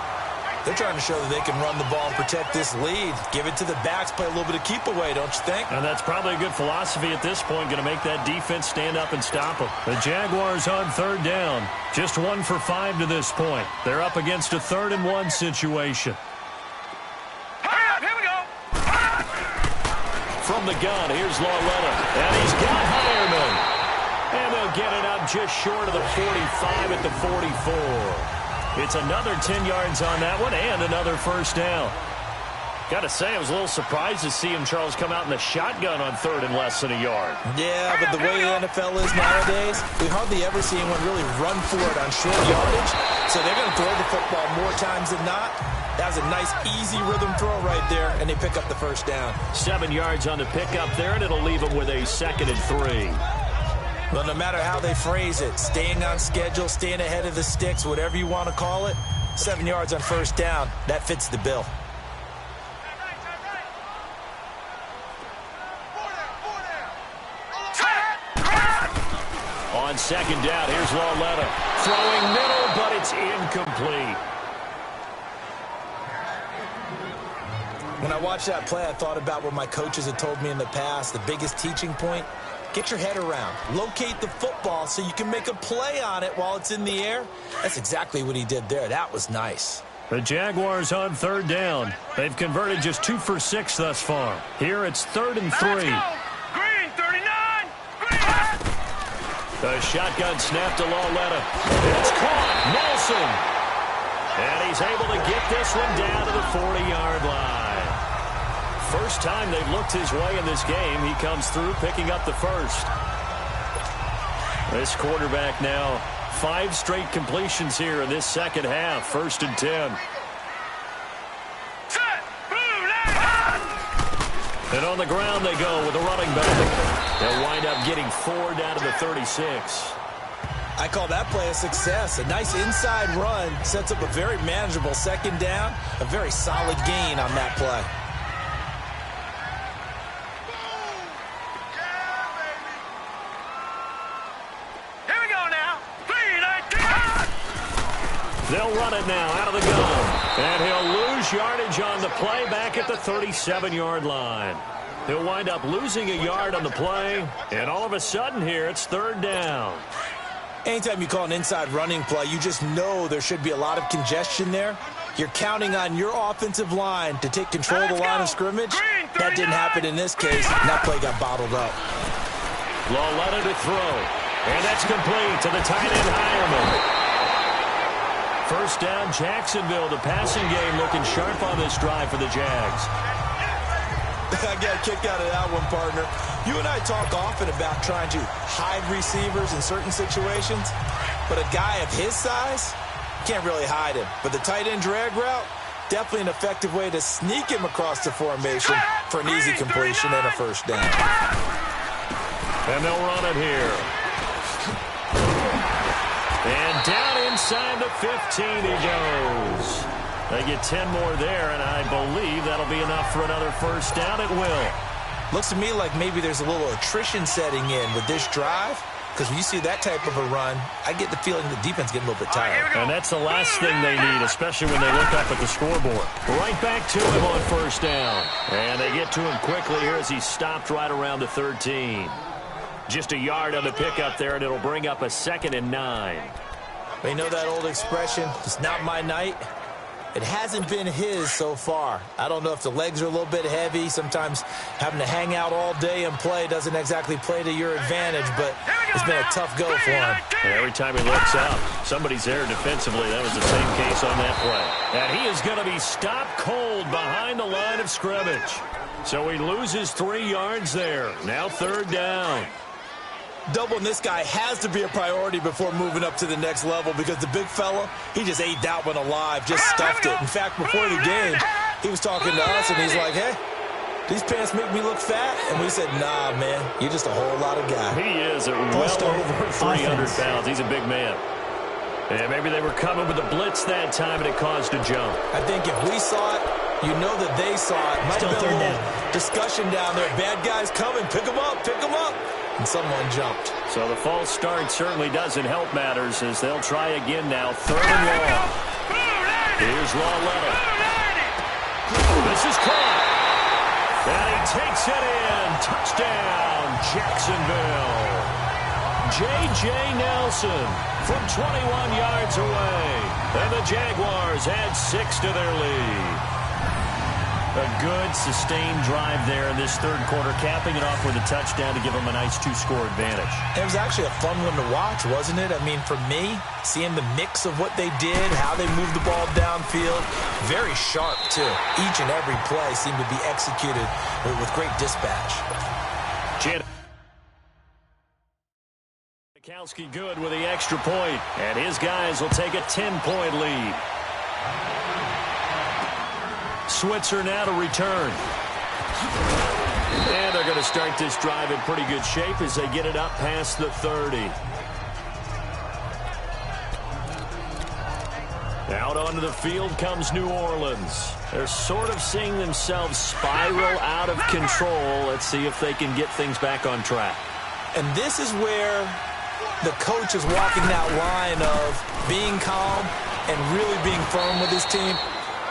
They're trying to show that they can run the ball and protect this lead. Give it to the backs, play a little bit of keep away, don't you think? And that's probably a good philosophy at this point, going to make that defense stand up and stop them. The Jaguars on 3rd down. Just 1 for 5 to this point. They're up against a 3rd and 1 situation. Hurry up, here we go. From the gun, here's Lauletta. And he's got Hireman. And they'll get it up just short of the 45 at the 44. It's another 10 yards on that one and another 1st down. Got to say, I was a little surprised to see him, Charles, come out in the shotgun on 3rd and less than a yard. Yeah, but the way the NFL is nowadays, we hardly ever see anyone really run for it on short yardage. So they're going to throw the football more times than not. That was a nice, easy rhythm throw right there, and they pick up the 1st down. 7 yards on the pickup there, and it'll leave them with a 2nd and 3. Well, no matter how they phrase it, staying on schedule, staying ahead of the sticks, whatever you want to call it, 7 yards on 1st down, that fits the bill. On 2nd down, here's Lauletta. Throwing middle, but it's incomplete. When I watched that play, I thought about what my coaches had told me in the past. The biggest teaching point, get your head around. Locate the football so you can make a play on it while it's in the air. That's exactly what he did there. That was nice. The Jaguars on 3rd down. They've converted just 2 for 6 thus far. Here it's 3rd and 3. Let's go. Green, 39. Green. The shotgun snap to Lauletta. It's caught. Nelson. And he's able to get this one down to the 40-yard line. First time they've looked his way in this game. He comes through picking up the 1st. This quarterback now 5 straight completions here in this 2nd half. 1st and 10. Set. Blue line. And on the ground they go with a running back. They'll wind up getting 4 down to the 36. I call that play a success. A nice inside run sets up a very manageable 2nd down. A very solid gain on that play. They'll run it now out of the gun. And he'll lose yardage on the play back at the 37-yard line. He'll wind up losing a yard on the play. And all of a sudden here, it's 3rd down. Anytime you call an inside running play, you just know there should be a lot of congestion there. You're counting on your offensive line to take control of the line of scrimmage. That didn't happen in this case, and that play got bottled up. Lauletta to throw. And that's complete to the tight end Hireman. 1st down, Jacksonville. The passing game looking sharp on this drive for the Jags. I got a kick out of that one, partner. You and I talk often about trying to hide receivers in certain situations, but a guy of his size, can't really hide him. But the tight end drag route, definitely an effective way to sneak him across the formation for an easy completion and a 1st down. And they'll run it here. And down inside the 15 he goes. They get 10 more there, and I believe that'll be enough for another 1st down. It will. Looks to me like maybe there's a little attrition setting in with this drive, because when you see that type of a run, I get the feeling the defense getting a little bit tired. And that's the last thing they need, especially when they look up at the scoreboard. Right back to him on 1st down. And they get to him quickly here as he stopped right around the 13. Just a yard on the pickup there, and it'll bring up a 2nd and 9. But you know that old expression, it's not my night? It hasn't been his so far. I don't know if the legs are a little bit heavy. Sometimes having to hang out all day and play doesn't exactly play to your advantage, but it's been a tough go for him. And every time he looks up, somebody's there defensively. That was the same case on that play. And he is going to be stopped cold behind the line of scrimmage. So he loses 3 yards there. Now 3rd down. Doubling this guy has to be a priority before moving up to the next level, because the big fella, he just ate that one alive, just stuffed it. In fact, before the game, he was talking to us, and he's like, hey, these pants make me look fat? And we said, nah, man, you're just a whole lot of guy. He is at well over 300 pounds. He's a big man. And maybe they were coming with a blitz that time, and it caused a jump. I think if we saw it, you know that they saw it. Might have been a little discussion down there. Bad guys coming. Pick them up. Pick them up. and someone jumped. So the false start certainly doesn't help matters as they'll try again now. 3rd and long. Here's Lawletta. This is caught. And he takes it in. Touchdown, Jacksonville. J.J. Nelson from 21 yards away. And the Jaguars add 6 to their lead. A good, sustained drive there in this 3rd quarter, capping it off with a touchdown to give them a nice 2-score advantage. It was actually a fun one to watch, wasn't it? I mean, for me, seeing the mix of what they did, how they moved the ball downfield, very sharp, too. Each and every play seemed to be executed with great dispatch. Janikowski good with the extra point, and his guys will take a 10-point lead. Switzer now to return. And they're going to start this drive in pretty good shape as they get it up past the 30. Out onto the field comes New Orleans. They're sort of seeing themselves spiral out of control. Let's see if they can get things back on track. And this is where the coach is walking that line of being calm and really being firm with his team.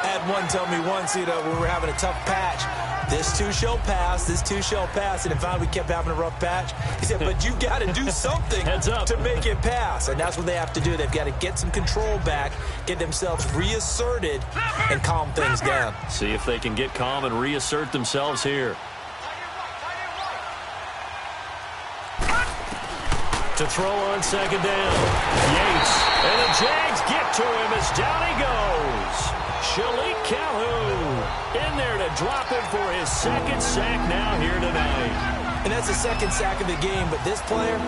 I had one tell me once, when we were having a tough patch, this too shall pass, this too shall pass. And finally we kept having a rough patch. He said, but you got to do something to make it pass. And that's what they have to do. They've got to get some control back, get themselves reasserted, and calm things down. See if they can get calm and reassert themselves here. To throw on 2nd down. Yates. And the Jags get to him as down he goes. Shalik Calhoun in there to drop him for his 2nd sack now here tonight. And that's the 2nd sack of the game, but this player,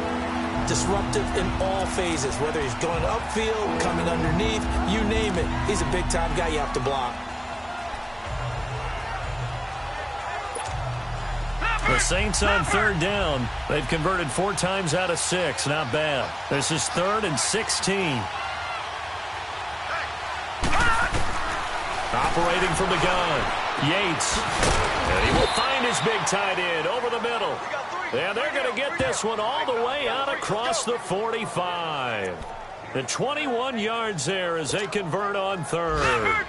disruptive in all phases, whether he's going upfield, coming underneath, you name it. He's a big-time guy you have to block. The Saints on 3rd down. They've converted 4 times out of 6. Not bad. This is 3rd and 16. Operating from the gun, Yates. And he will find his big tight end over the middle. And they're going to get this one all the way out across the 45. The 21 yards there as they convert on 3rd.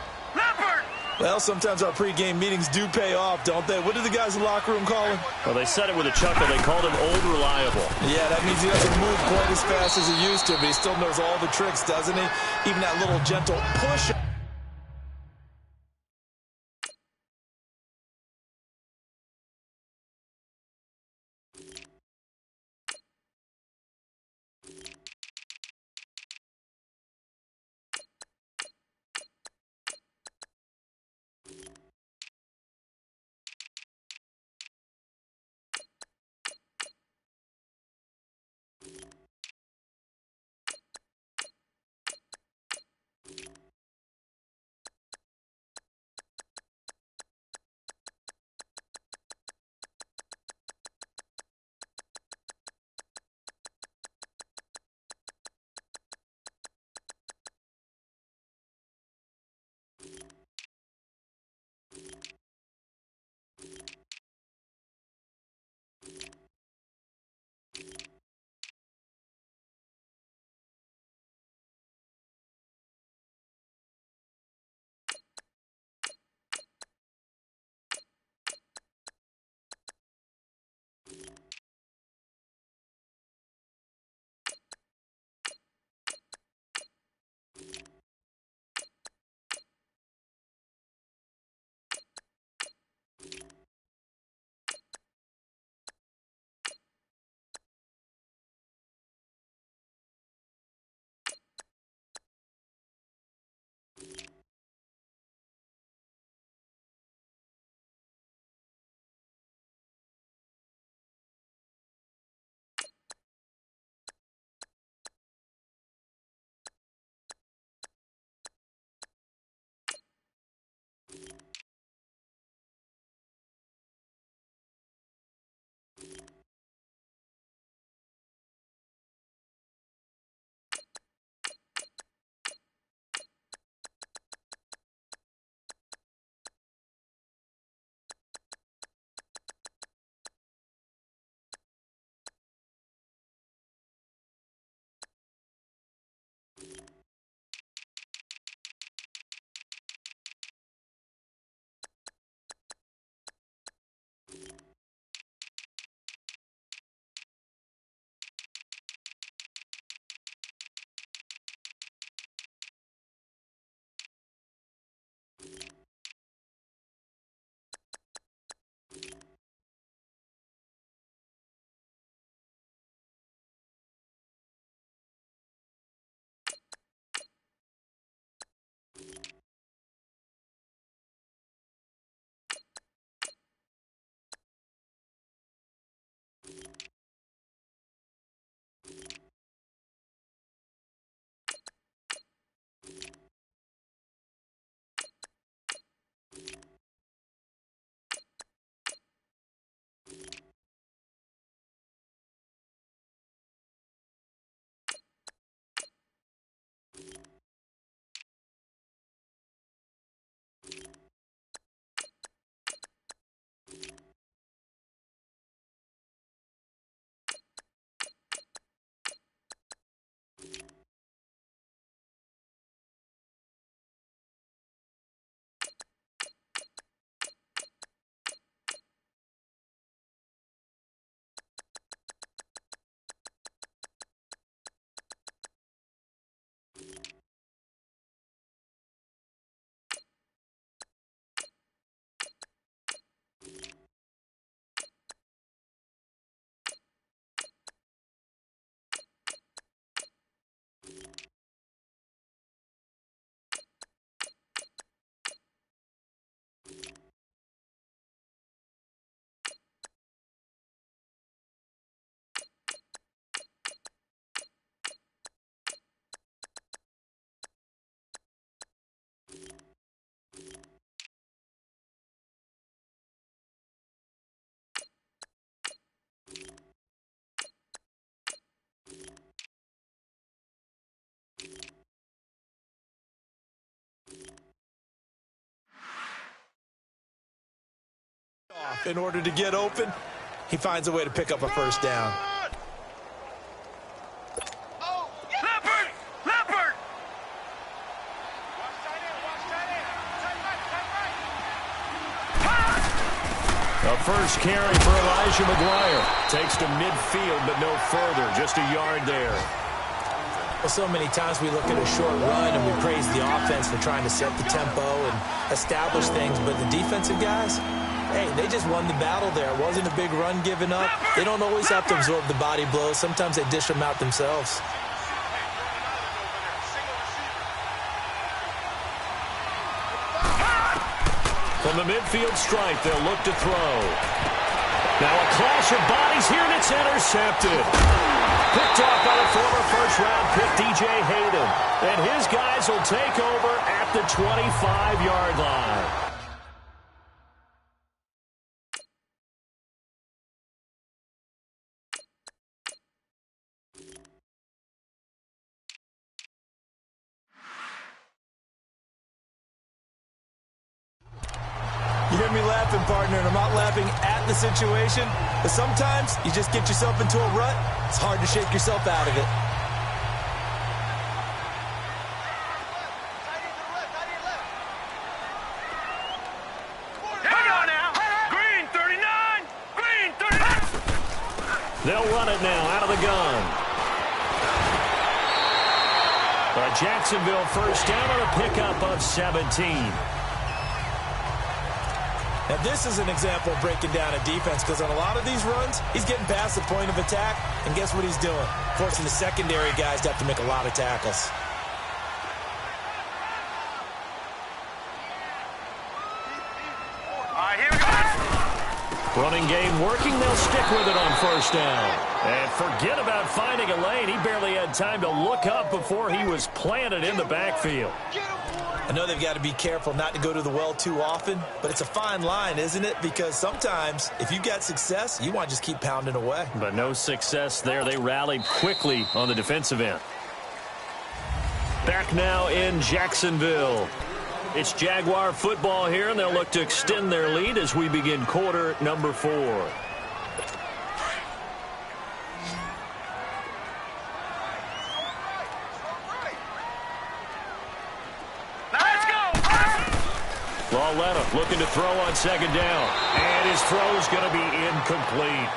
Well, sometimes our pregame meetings do pay off, don't they? What do the guys in the locker room call him? Well, they said it with a chuckle. They called him Old Reliable. Yeah, that means he doesn't move quite as fast as he used to, but he still knows all the tricks, doesn't he? Even that little gentle push. half in order to get open. He finds a way to pick up a first down. A first carry for Elijah McGuire. Takes to midfield, but no further. Just a yard there. Well, so many times we look at a short run and we praise the offense for trying to set the tempo and establish things, but the defensive guys, hey, they just won the battle there. It wasn't a big run given up. They don't always have to absorb the body blows. Sometimes they dish them out themselves. From the midfield stripe, they'll look to throw. Now a clash of bodies here, and it's intercepted. Picked off by the former first-round pick, DJ Hayden. And his guys will take over at the 25-yard line. You hear me laughing, partner, and I'm not laughing at the situation, but sometimes you just get yourself into a rut. It's hard to shake yourself out of it. Here we go now. Green 39. Green 39. They'll run it now out of the gun. A Jacksonville first down on a pickup of 17. Now, this is an example of breaking down a defense because on a lot of these runs, he's getting past the point of attack, and guess what he's doing? Forcing the secondary guys to have to make a lot of tackles. All right, here we go. Running game working, they'll stick with it on first down. And forget about finding a lane. He barely had time to look up before he was planted in the backfield. I know they've got to be careful not to go to the well too often, but it's a fine line, isn't it? Because sometimes, if you've got success, you want to just keep pounding away. But no success there. They rallied quickly on the defensive end. Back now in Jacksonville. It's Jaguar football here, and they'll look to extend their lead as we begin quarter number 4. Lauletta looking to throw on second down. And his throw is going to be incomplete.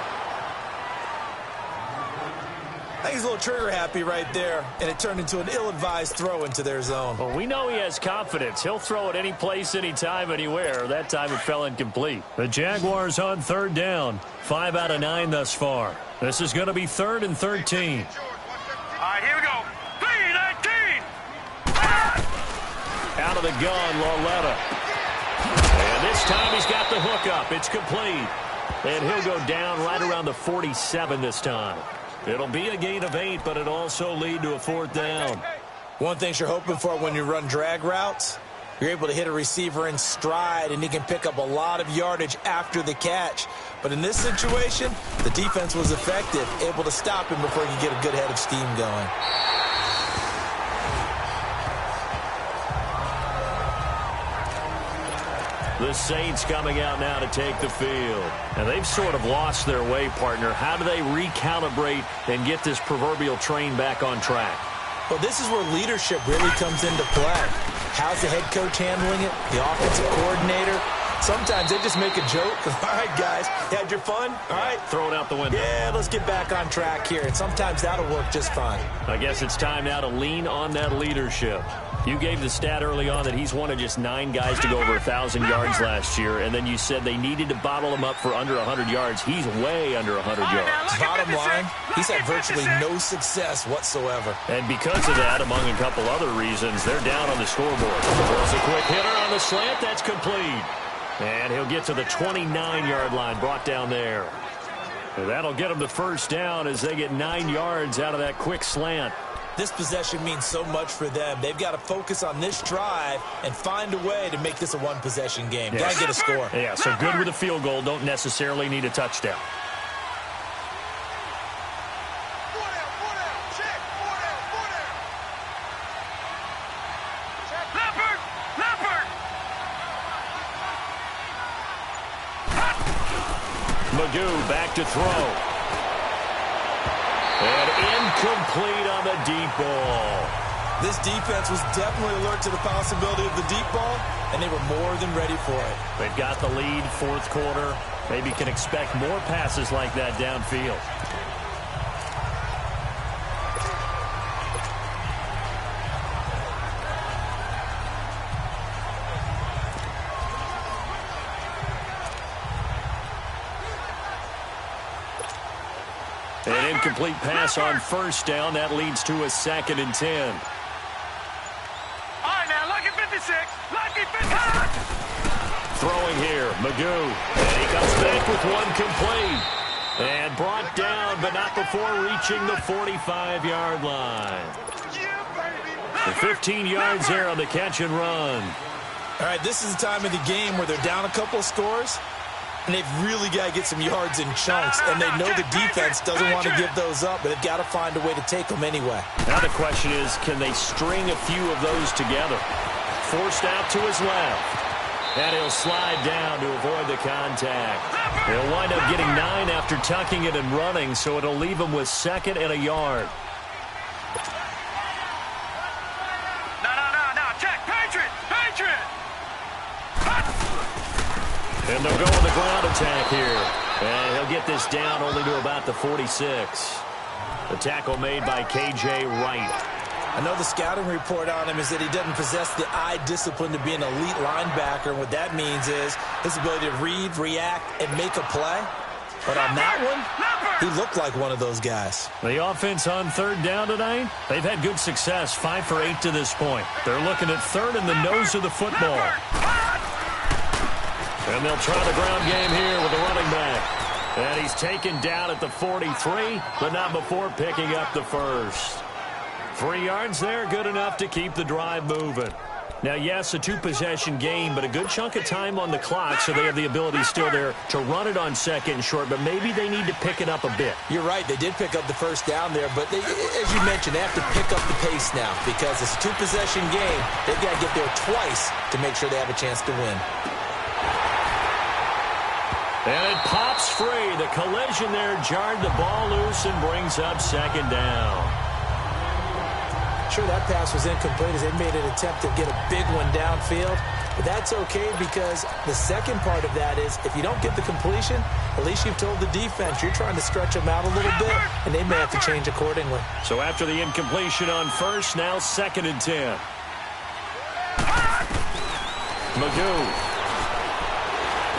I think he's a little trigger happy right there, and it turned into an ill-advised throw into their zone. Well, we know he has confidence. He'll throw it any place, anytime, anywhere. That time it fell incomplete. The Jaguars on third down. 5 out of 9 thus far. This is going to be 3rd and 13. All right, here we go. 3-19. Out of the gun, Lauletta. And this time he's got the hook up. It's complete. And he'll go down right around the 47 this time. It'll be a gain of 8, but it'll also lead to a 4th down. One thing you're hoping for when you run drag routes, you're able to hit a receiver in stride, and he can pick up a lot of yardage after the catch. But in this situation, the defense was effective, able to stop him before he could get a good head of steam going. The Saints coming out now to take the field. And they've sort of lost their way, partner. How do they recalibrate and get this proverbial train back on track? Well, this is where leadership really comes into play. How's the head coach handling it? The offensive coordinator? Sometimes they just make a joke. All right, guys, you had your fun? All right. Throw it out the window. Yeah, let's get back on track here. And sometimes that'll work just fine. I guess it's time now to lean on that leadership. You gave the stat early on that he's one of just 9 guys to go over 1,000 yards last year, and then you said they needed to bottle him up for under 100 yards. He's way under 100 yards. Bottom line, he's had virtually no success whatsoever. And because of that, among a couple other reasons, they're down on the scoreboard. Throws a quick hitter on the slant. That's complete. And he'll get to the 29-yard line, brought down there. And that'll get him the first down as they get 9 yards out of that quick slant. This possession means so much for them. They've got to focus on this drive and find a way to make this a one-possession game. Yes. Got to get a score. Yeah, so good with a field goal. Don't necessarily need a touchdown. Magoo back to throw. And incomplete on the deep ball. This defense was definitely alert to the possibility of the deep ball, and they were more than ready for it. They've got the lead, fourth quarter. Maybe can expect more passes like that downfield. An incomplete pass on first down. That leads to a 2nd and 10. All right, now, lucky 56. Lucky 56. Throwing here, Magoo. And he comes back with one complete. And brought down, but not before reaching the 45-yard line. The 15 yards there on the catch and run. All right, this is the time of the game where they're down a couple of scores, and they've really got to get some yards in chunks, and they know the defense doesn't want to give those up, but they've got to find a way to take them anyway. Now the question is, can they string a few of those together? Forced out to his left. And he'll slide down to avoid the contact. He'll wind up getting 9 after tucking it and running, so it'll leave him with 2nd and a yard. No. Check. Patriot. And they'll go on the ground attack here. And he'll get this down only to about the 46. The tackle made by K.J. Wright. I know the scouting report on him is that he doesn't possess the eye discipline to be an elite linebacker. What that means is his ability to read, react, and make a play. But on that one, he looked like one of those guys. The offense on third down tonight, they've had good success, 5 for 8 to this point. They're looking at third in the nose of the football. And they'll try the ground game here with the running back. And he's taken down at the 43, but not before picking up the first. 3 yards there, good enough to keep the drive moving. Now, yes, a 2-possession game, but a good chunk of time on the clock, so they have the ability still there to run it on 2nd and short, but maybe they need to pick it up a bit. You're right, they did pick up the first down there, but they, as you mentioned, they have to pick up the pace now because it's a 2-possession game. They've got to get there twice to make sure they have a chance to win. And it pops free. The collision there jarred the ball loose and brings up 2nd down. Sure, that pass was incomplete as they made an attempt to get a big one downfield. But that's okay because the second part of that is if you don't get the completion, at least you've told the defense you're trying to stretch them out a little bit, and they may have to change accordingly. So after the incompletion on first, now 2nd and 10. Magoo.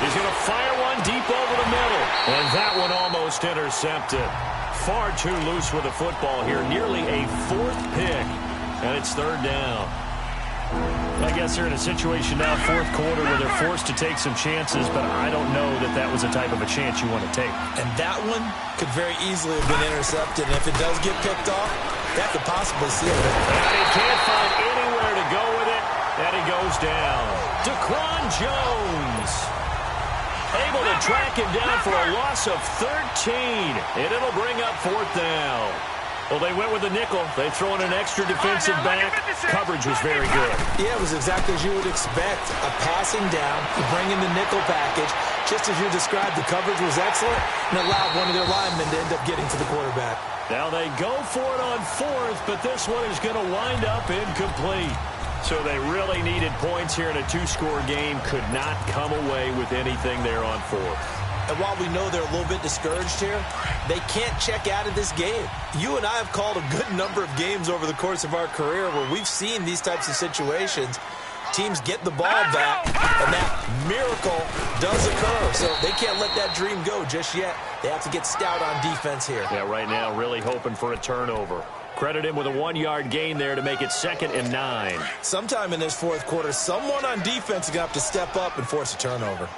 He's going to fire one deep over the middle. And that one almost intercepted. Far too loose with the football here. Nearly a 4th pick. And it's 3rd down. I guess they're in a situation now, 4th quarter, where they're forced to take some chances, but I don't know that that was the type of a chance you want to take. And that one could very easily have been intercepted. And if it does get picked off, that could possibly seal it. And he can't find anywhere to go with it. And he goes down. Daquan Jones able to track him down for a loss of 13. And it'll bring up 4th down. Well, they went with the nickel. They throw in an extra defensive back. Coverage was very good. Yeah, it was exactly as you would expect. A passing down, you bring in the nickel package. Just as you described, the coverage was excellent and allowed one of their linemen to end up getting to the quarterback. Now they go for it on 4th, but this one is going to wind up incomplete. So they really needed points here in a 2-score game. Could not come away with anything there on 4th. And while we know they're a little bit discouraged here, they can't check out of this game. You and I have called a good number of games over the course of our career where we've seen these types of situations. Teams get the ball back, and that miracle does occur. So they can't let that dream go just yet. They have to get stout on defense here. Yeah, right now really hoping for a turnover. Credit him with a 1-yard gain there to make it 2nd and 9. Sometime in this 4th quarter, someone on defense is going to have to step up and force a turnover.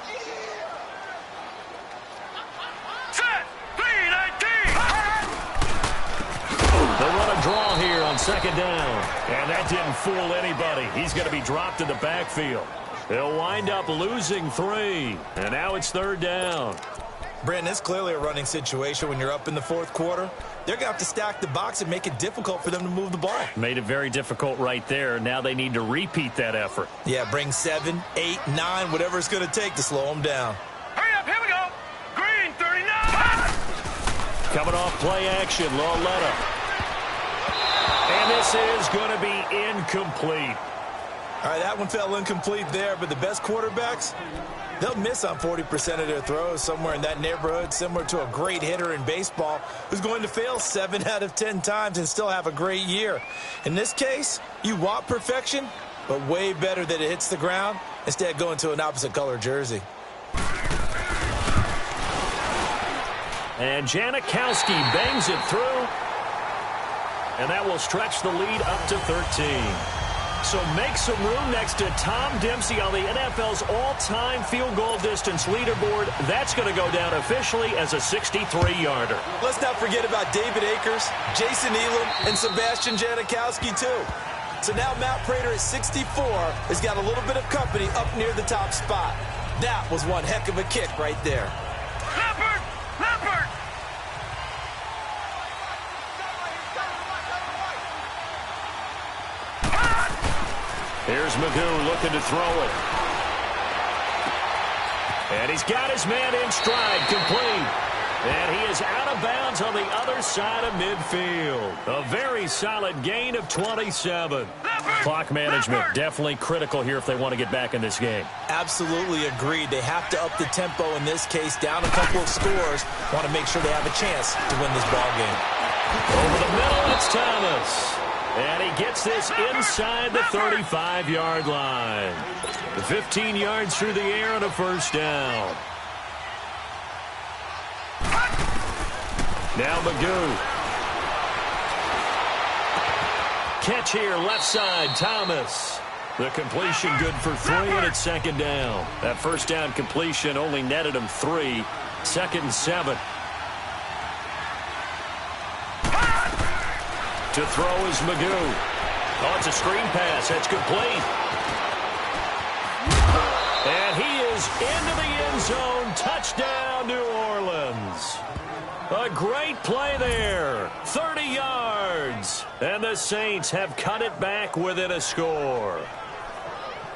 They run a draw here on 2nd down. And that didn't fool anybody. He's going to be dropped in the backfield. They'll wind up losing 3. And now it's 3rd down. Brandon, it's clearly a running situation when you're up in the 4th quarter. They're going to have to stack the box and make it difficult for them to move the ball. Made it very difficult right there. Now they need to repeat that effort. Yeah, bring 7, 8, 9, whatever it's going to take to slow them down. Hurry up, here we go. Green 38. Coming off play action, Loletta. And this is going to be incomplete. All right, that one fell incomplete there, but the best quarterbacks, they'll miss on 40% of their throws, somewhere in that neighborhood, similar to a great hitter in baseball who's going to fail 7 out of 10 times and still have a great year. In this case, you want perfection, but way better that it hits the ground instead of going to an opposite color jersey. And Janikowski bangs it through, and that will stretch the lead up to 13. So make some room next to Tom Dempsey on the NFL's all-time field goal distance leaderboard. That's going to go down officially as a 63-yarder. Let's not forget about David Akers, Jason Elam, and Sebastian Janikowski, too. So now Matt Prater at 64 has got a little bit of company up near the top spot. That was one heck of a kick right there. Leopard! Leopard! Here's Magoo looking to throw it. And he's got his man in stride, complete. And he is out of bounds on the other side of midfield. A very solid gain of 27. Clock management definitely critical here if they want to get back in this game. Absolutely agreed. They have to up the tempo in this case, down a couple of scores. Want to make sure they have a chance to win this ball game. Over the middle, it's Thomas. And he gets this inside the 35-yard line. 15 yards through the air and a first down. Now Magoo. Catch here, left side, Thomas. The completion good for 3, and it's second down. That first down completion only netted him 3. 2nd and 7. To throw is Magoo. Oh, it's a screen pass. That's complete. And he is into the end zone. Touchdown, New Orleans. A great play there. 30 yards. And the Saints have cut it back within a score.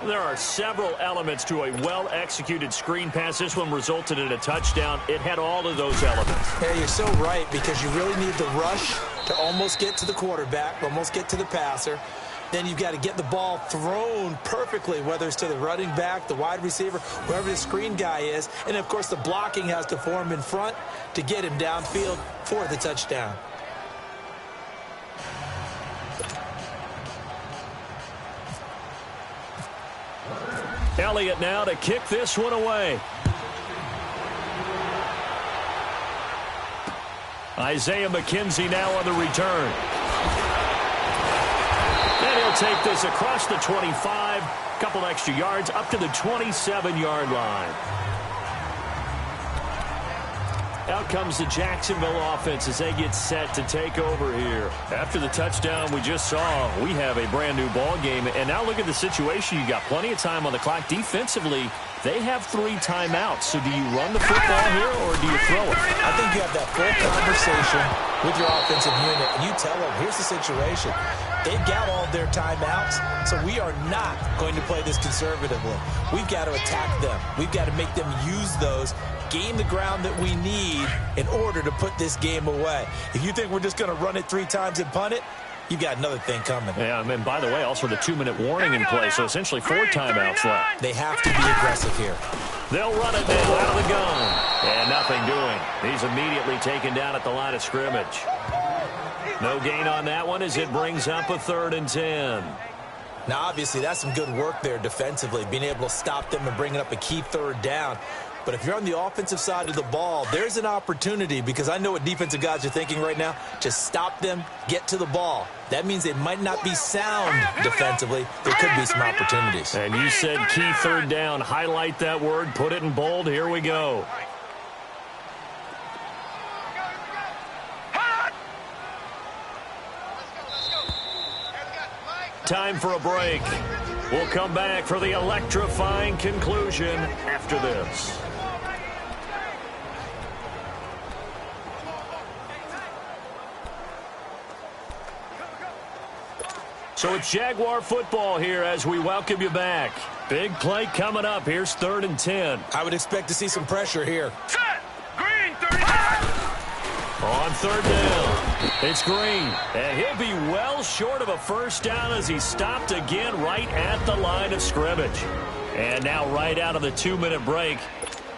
There are several elements to a well-executed screen pass. This one resulted in a touchdown. It had all of those elements. Yeah, you're so right, because you really need the rush to almost get to the quarterback, almost get to the passer. Then you've got to get the ball thrown perfectly, whether it's to the running back, the wide receiver, wherever the screen guy is. And, of course, the blocking has to form in front to get him downfield for the touchdown. Elliott now to kick this one away. Isaiah McKenzie now on the return. And he'll take this across the 25, couple extra yards up to the 27-yard line. Out comes the Jacksonville offense as they get set to take over here. After the touchdown we just saw, we have a brand new ball game. And now look at the situation. You got plenty of time on the clock. Defensively, they have 3 timeouts. So do you run the football here or do you throw it? I think you have that full conversation with your offensive unit, and you tell them, here's the situation. They've got all their timeouts, so we are not going to play this conservatively. We've got to attack them. We've got to make them use those, gain the ground that we need in order to put this game away. If you think we're just going to run it 3 times and punt it, you've got another thing coming. Yeah, and by the way, also the 2-minute warning in play, so essentially 4 timeouts left. They have to be aggressive here. They'll run it now out of the gun. And nothing doing. He's immediately taken down at the line of scrimmage. No gain on that one as it brings up a 3rd and 10. Now, obviously, that's some good work there defensively, being able to stop them and bringing up a key 3rd down. But if you're on the offensive side of the ball, there's an opportunity, because I know what defensive guys are thinking right now. Just stop them, get to the ball. That means they might not be sound defensively. There could be some opportunities. And you said key 3rd down. Highlight that word. Put it in bold. Here we go. Time for a break. We'll come back for the electrifying conclusion after this. So it's Jaguar football here as we welcome you back. Big play coming up. Here's 3rd and 10. I would expect to see some pressure here. Set! Green, 35! On third down, it's Green. And he'll be well short of a first down as he stopped again right at the line of scrimmage. And now right out of the 2-minute break,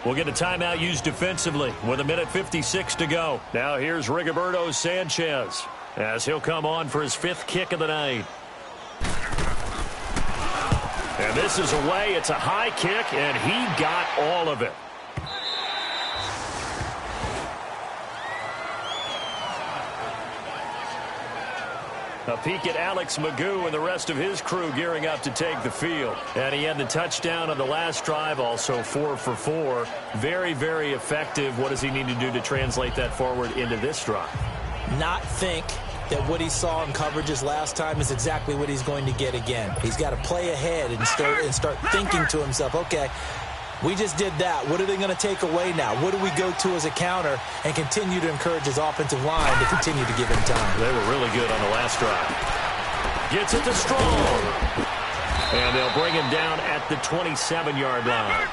we'll get a timeout used defensively with 1:56 to go. Now here's Rigoberto Sanchez as he'll come on for his 5th kick of the night. And this is away. It's a high kick, and he got all of it. A peek at Alex Magoo and the rest of his crew gearing up to take the field. And he had the touchdown on the last drive, also 4 for 4. Very, very effective. What does he need to do to translate that forward into this drive? Not think that what he saw in coverages last time is exactly what he's going to get again. He's got to play ahead and start thinking to himself, okay, we just did that. What are they going to take away now? What do we go to as a counter? And continue to encourage his offensive line to continue to give him time. They were really good on the last drive. Gets it to Strong. And they'll bring him down at the 27-yard line.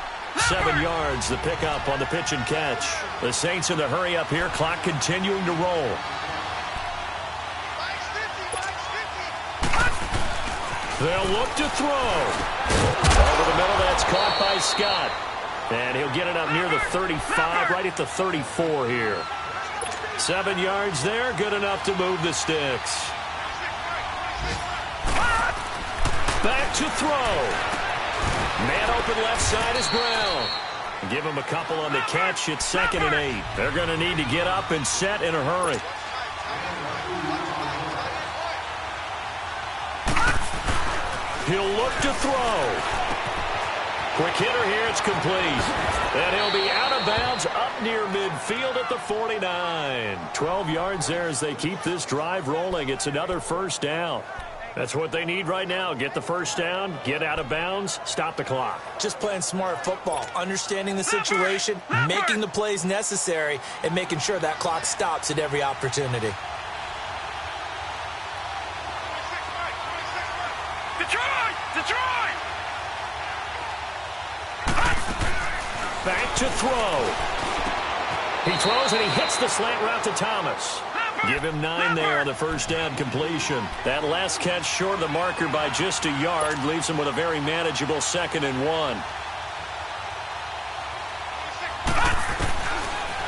7 yards, the pickup on the pitch and catch. The Saints in the hurry up here. Clock continuing to roll. They'll look to throw. Over the middle, that's caught by Scott. And he'll get it up near the 35, right at the 34 here. 7 yards there, good enough to move the sticks. Back to throw. Man open left side is Brown. Give him a couple on the catch. It's 2nd and 8. They're going to need to get up and set in a hurry. He'll look to throw. Quick hitter here, it's complete. And he'll be out of bounds up near midfield at the 49. 12 yards there as they keep this drive rolling. It's another first down. That's what they need right now. Get the first down, get out of bounds, stop the clock. Just playing smart football, understanding the situation, making the plays necessary, and making sure that clock stops at every opportunity. Detroit! Back to throw. He throws and he hits the slant route to Thomas. Give him 9 there on the first down completion. That last catch short of the marker by just a yard leaves him with a very manageable 2nd and 1.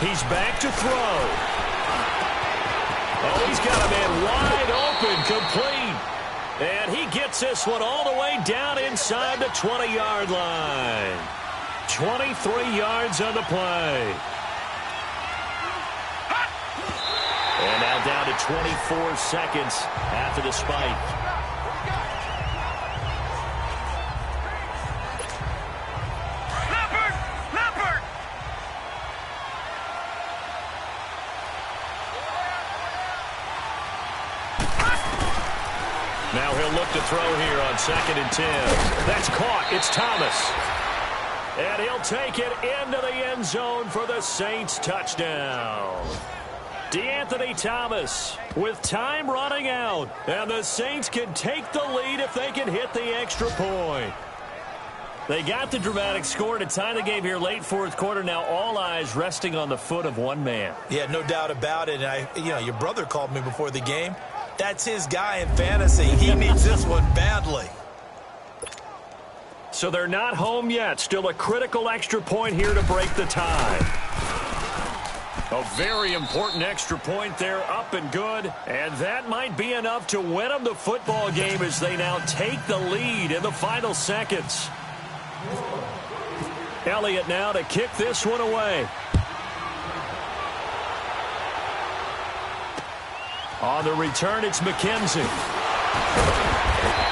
He's back to throw. Oh, he's got a man wide open, complete. And he gets this one all the way down inside the 20-yard line. 23 yards on the play. And now down to 24 seconds after the spike. Leopard! Now he'll look to throw here on 2nd and 10. That's caught. It's Thomas. And he'll take it into the end zone for the Saints touchdown. DeAnthony Thomas with time running out. And the Saints can take the lead if they can hit the extra point. They got the dramatic score to tie the game here late 4th quarter. Now all eyes resting on the foot of one man. Yeah, no doubt about it. And your brother called me before the game. That's his guy in fantasy. He needs this one badly. So they're not home yet. Still a critical extra point here to break the tie. A very important extra point there, up and good. And that might be enough to win them the football game as they now take the lead in the final seconds. Elliott now to kick this one away. On the return, it's McKenzie.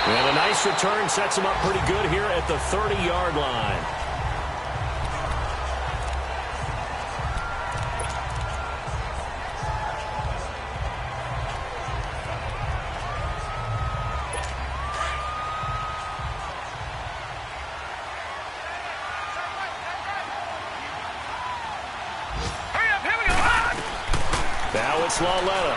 And a nice return sets him up pretty good here at the 30-yard line. Hurry up, here we go! Now it's Lauletta.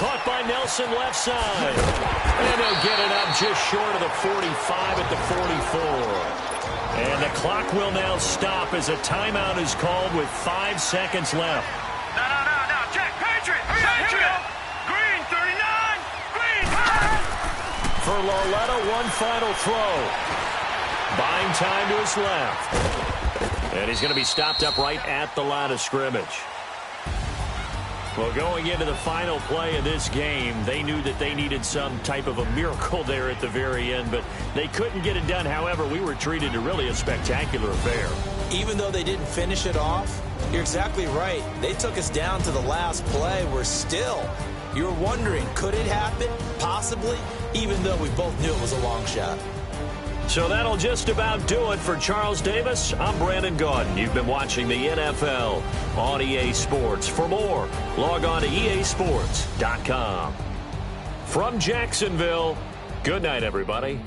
Caught up by Nelson left side. And they'll get it up just short of the 45 at the 44. And the clock will now stop as a timeout is called with 5 seconds left. No. Jack, Patriot. Patriot. Green, 39. Green. For Lauletta, one final throw. Buying time to his left. And he's going to be stopped up right at the line of scrimmage. Well, going into the final play of this game, they knew that they needed some type of a miracle there at the very end, but they couldn't get it done. However, we were treated to really a spectacular affair. Even though they didn't finish it off, you're exactly right. They took us down to the last play. We're still, you're wondering, could it happen? Possibly, even though we both knew it was a long shot. So that'll just about do it for Charles Davis. I'm Brandon Gaudin. You've been watching the NFL on EA Sports. For more, log on to easports.com. From Jacksonville, good night, everybody.